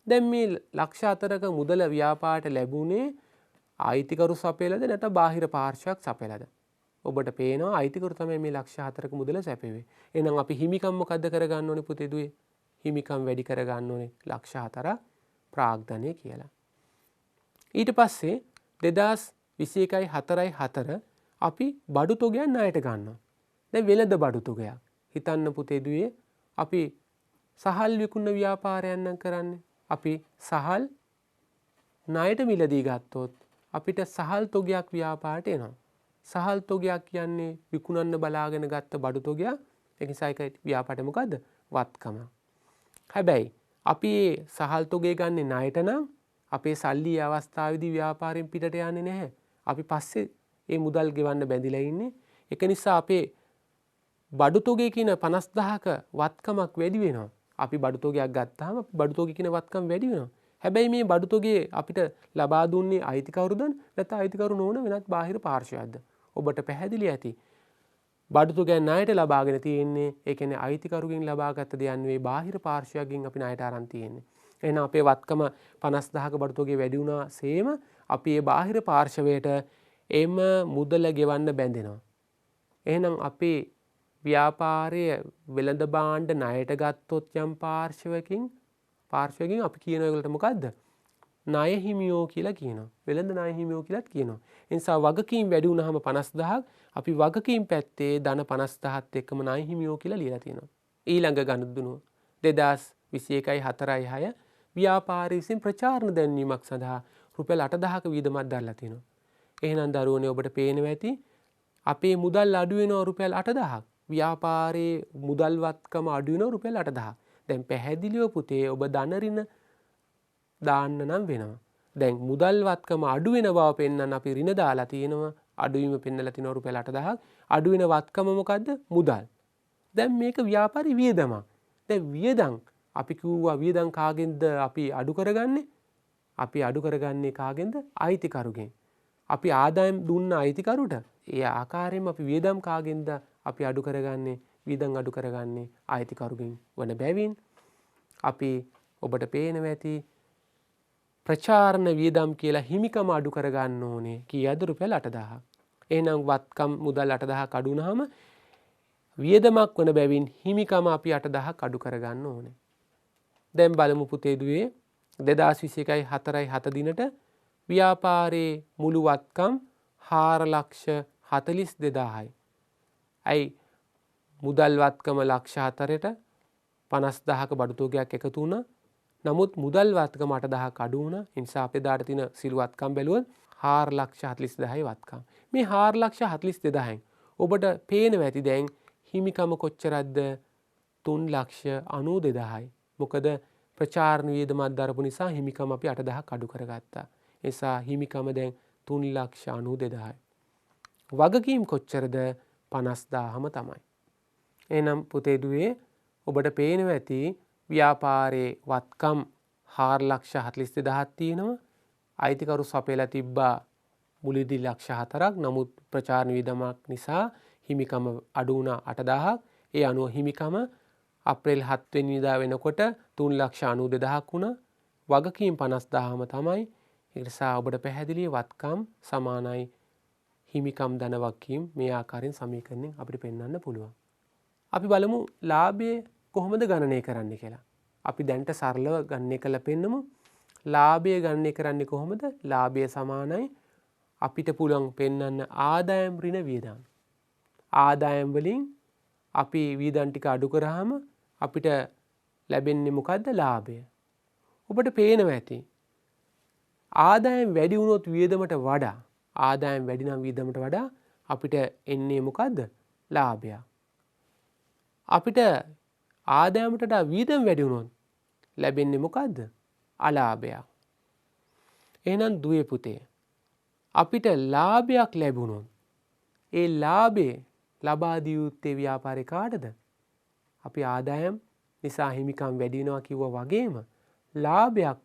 දැන් මේ ලක්ෂ 4ක මුදල ව්‍යාපාරයට ලැබුණේ අයිතිකරු සපයලාද නැත්නම් බාහිර පාර්ශ්වයක් සපයලාද? ඔබට පේනවා අයිතිකරු තමයි මේ ලක්ෂ 4ක මුදල සැපෙවේ. එහෙනම් අපි හිමිකම් මොකද්ද කරගන්න ඕනේ පුතේ දුවේ? හිමිකම් වැඩි කරගන්න ඕනේ ලක්ෂ 4ක් ප්‍රාග්ධනය කියලා. ඊට පස්සේ 2021යි 4යි 4 අපි බඩු තොගයක් ණයට ගන්නවා. දැන් වෙළඳ බඩු තොගයක්. හිතන්න පුතේ දුවේ අපි සහල් විකුණන ව්‍යාපාරයක් නම් කරන්නේ. අපි සහල් ණයට මිලදී ගත්තොත් අපිට සහල් තොගයක් ව්‍යාපාරට එනවා. සහල් තොගයක් කියන්නේ විකුණන්න බලාගෙන ගත්ත බඩු තොගයක්. ඒ නිසා ඒක ව්‍යාපාරට මොකද්ද? වත්කම. හැබැයි අපි මේ සහල් තොගේ ගන්නේ ණයට නම් අපේ සල්ලි අවස්ථාවේදී ව්‍යාපාරයෙන් පිටට යන්නේ නැහැ. අපි පස්සේ මේ මුදල් ගෙවන්න බැඳිලා ඉන්නේ. ඒක නිසා අපේ බඩු තොගේ කියන 50000ක වත්කමක් වැඩි වෙනවා. අපි බඩු තොගයක් ගත්තාම බඩු තොගේ කියන වත්කම වැඩි වෙනවා. හැබැයි මේ බඩු තොගේ අපිට ලබා දුන්නේ අයිතිකවුරුද නැත්නම් අයිතිකවුරු නොවන වෙනත් බාහිර පාර්ශවයක්ද? ඔබට පැහැදිලි ඇති. බඩු තොගය ණයට ලබාගෙන තියෙන්නේ ඒ කියන්නේ අයිතිකරුගෙන් ලබාගත් දෙයක් නෙවෙයි බාහිර පාර්ශවයකින් අපි ණයට අරන් තියෙන්නේ. එහෙනම් අපේ වත්කම 50000ක බඩු තොගේ වැඩි වුණා සේම අපි මේ බාහිර පාර්ශවයට එම මුදල ගෙවන්න බැඳෙනවා. එහෙනම් අපේ ව්‍යාපාරයේ වෙළඳ භාණ්ඩ ණයට ගත්තොත් යම් පාර්ශවයකින් අපි කියන ඒගොල්ලන්ට මොකද්ද? ණය හිමියෝ කියලා කියනවා. වෙළඳ ණය හිමියෝ කියලාත් කියනවා. ඒ නිසා වගකීම් වැඩි වුණාම 50000ක් අපි වගකීම් පැත්තේ ධන 50000ත් එක්කම ණය හිමියෝ කියලා ලියලා තියෙනවා. ඊළඟ ගනුදෙනුව 2021යි 4යි 6 ව්‍යාපාරී විසින් ප්‍රචාරණ දැන්වීමක් සඳහා රුපියල් 8000ක වියදමක් දරලා තියෙනවා. එහෙනම් දරුවනේ ඔබට පේනවා ඇති අපේ මුදල් අඩු වෙනවා රුපියල් 8000ක්. ව්‍යාපාරයේ මුදල් වත්කම අඩු වෙනවා රුපියල් 8000ක්. දැන් පැහැදිලිව පුතේ ඔබ ධන ඍණ දාන්න නම් වෙනවා. දැන් මුදල් වත්කම අඩු වෙන බව පෙන්වන්න අපි ඍණ දාලා තියෙනවා. අඩුවීම පෙන්වලා තියෙනවා රුපියල් 8000ක්. අඩු වෙන වත්කම මොකද්ද? මුදල්. දැන් මේක ව්‍යාපාරී වියදමක්. දැන් වියදම් අපි කිව්වා වියදම් කාගෙන්ද අපි අඩු කරගන්නේ? අපි අඩු කරගන්නේ කාගෙන්ද? අයිතිකරුගෙන්. අපි ආදායම් දුන්න අයිතිකරුට ඒ ආකාරයෙන්ම අපි වියදම් කාගෙන්ද අපි අඩු කරගන්නේ? වියදම් අඩු කරගන්නේ අයිතිකරුගෙන් වන බැවින් අපි ඔබට පේනවා ඇති ප්‍රචාරණ වියදම් කියලා හිමිකම අඩු කරගන්න ඕනේ. කීයද? රුපියල් 8000ක්. එහෙනම් වත්කම් මුදල් 8000ක් අඩු වුනහම වියදමක් වන බැවින් හිමිකම අපි 8000ක් අඩු කරගන්න ඕනේ. දැන් බලමු පුතේ දුවේ 2021යි 4යි 7 දිනට ව්‍යාපාරයේ මුළු වත්කම් 4,42,000යි. ඇයි මුදල් වත්කම ලක්ෂ 4ට 50000ක බඩු තොගයක් එකතු වුණා. නමුත් මුදල් වත්කම 8000ක් අඩු වුණා. ඒ නිසා අපේ දාට තියෙන සිළු වත්කම් බැලුවොත් 4,42,000යි වත්කම්. මේ 4,42,000න් ඔබට පේනවා ඇති දැන් හිමිකම කොච්චරක්ද? 3,92,000යි. මොකද ප්‍රචාරණ වියදමක් දරපු නිසා හිමිකම අපි 8000ක් අඩු කරගත්තා. ඒ නිසා හිමිකම දැන් 3,92,000යි. වගකීම් කොච්චරද? 50,000ම තමයි. එහෙනම් පුතේ දුවේ ඔබට පේනවා ඇති ව්‍යාපාරයේ වත්කම් 4,42,000ක් තියෙනවා. අයිතිකරු සපයලා තිබ්බා මුලදී ලක්ෂ 4ක්. නමුත් ප්‍රචාරණ වියදමක් නිසා හිමිකම අඩු වුණා 8,000ක්. ඒ අනුව හිමිකම අප්‍රේල් 7 වෙනිදා වෙනකොට 3,92,000ක් වුණා. වගකීම් 50,000ම තමයි. ඒ නිසා ඔබට පැහැදිලි වත්කම් සමානයි හිමිකම් ධන වගකීම් මේ ආකාරයෙන් සමීකරණයෙන් අපිට පෙන්වන්න පුළුවන්. අපි බලමු ලාභය කොහොමද ගණනය කරන්නේ කියලා. අපි දැන්ට සරලව ගණනය කරලා පෙන්නමු. ලාභය ගණනය කරන්නේ කොහොමද? ලාභය සමානයි අපිට පුළුවන් පෙන්වන්න ආදායම් ඍණ වියදම්. ආදායම් වලින් අපි වියදම් ටික අඩු කරාම අපිට ලැබෙන්නේ මොකද්ද? ලාභය. ඔබට පේනවා ඇති ආදායම් වැඩි වුණොත් වියදමට වඩා ආදායම් වැඩි නම් වියදමට වඩා අපිට එන්නේ මොකද්ද? ලාභයක්. අපිට ආදායමට වඩා වියදම් වැඩි වුණොත් ලැබෙන්නේ මොකද්ද? අලාභයක්. එහෙනම් දුවේ පුතේ අපිට ලාභයක් ලැබුණොත් ඒ ලාභේ ලබා දිය යුත්තේ ව්‍යාපාරේ කාටද? අපි ආදායම් නිසා හිමිකම් වැඩි වෙනවා කිව්වා වගේම ලාභයක්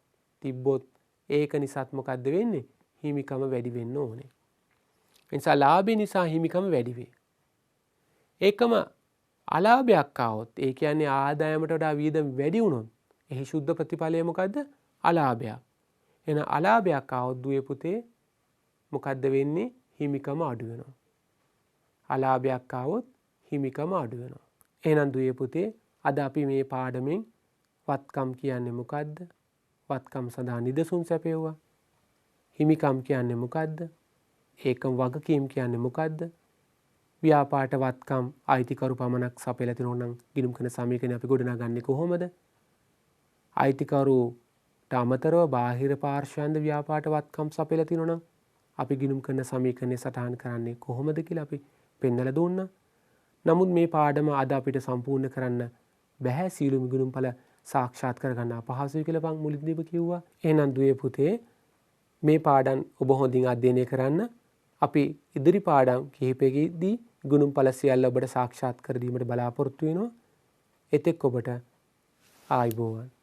තිබ්බොත් ඒක නිසාත් මොකද්ද වෙන්නේ? හිමිකම වැඩි වෙන්න ඕනේ. ඒ නිසා ලාභය නිසා හිමිකම වැඩි වේ. ඒකම අලාභයක් ආවොත් ඒ කියන්නේ ආදායමට වඩා වියදම් වැඩි වුණොත් එහි සුද්ධ ප්‍රතිඵලය මොකද්ද? අලාභයක්. එහෙනම් අලාභයක් ආවොත් දුවේ පුතේ මොකද්ද වෙන්නේ? හිමිකම අඩු වෙනවා. අලාභයක් ආවොත් හිමිකම අඩු වෙනවා. එහෙනම් දුවේ පුතේ අද අපි මේ පාඩමෙන් වත්කම් කියන්නේ මොකද්ද? වත්කම් සඳහා නිදසුන් සැපෙව්වා. හිමිකම් කියන්නේ මොකද්ද? ඒකම වගකීම් කියන්නේ මොකද්ද? ව්‍යාපාර වත්කම් අයිතිකරු පමණක් සපයලා තිනොත් නම් ගිණුම් කරන සමීකරණය අපි ගොඩනගන්නේ කොහොමද? අයිතිකරුට අමතරව බාහිර පාර්ශ්වයන්ද ව්‍යාපාර වත්කම් සපයලා තිනොත් නම් අපි ගිණුම් කරන සමීකරණය සටහන් කරන්නේ කොහොමද කියලා අපි පෙන්වලා දුන්නා. නමුත් මේ පාඩම අද අපිට සම්පූර්ණ කරන්න බැහැ. සියලුම ගුණඵල සාක්ෂාත් කරගන්න අපහසුයි කියලා මම මුලින්දීම කිව්වා. එහෙනම් දුවේ පුතේ මේ පාඩම් ඔබ හොඳින් අධ්‍යයනය කරන්න. අපි ඉදිරි පාඩම් කිහිපයකදී ගුණඵල සියල්ල ඔබට සාක්ෂාත් කර දීමට බලාපොරොත්තු වෙනවා. එතෙක් ඔබට ආයුබෝවන්.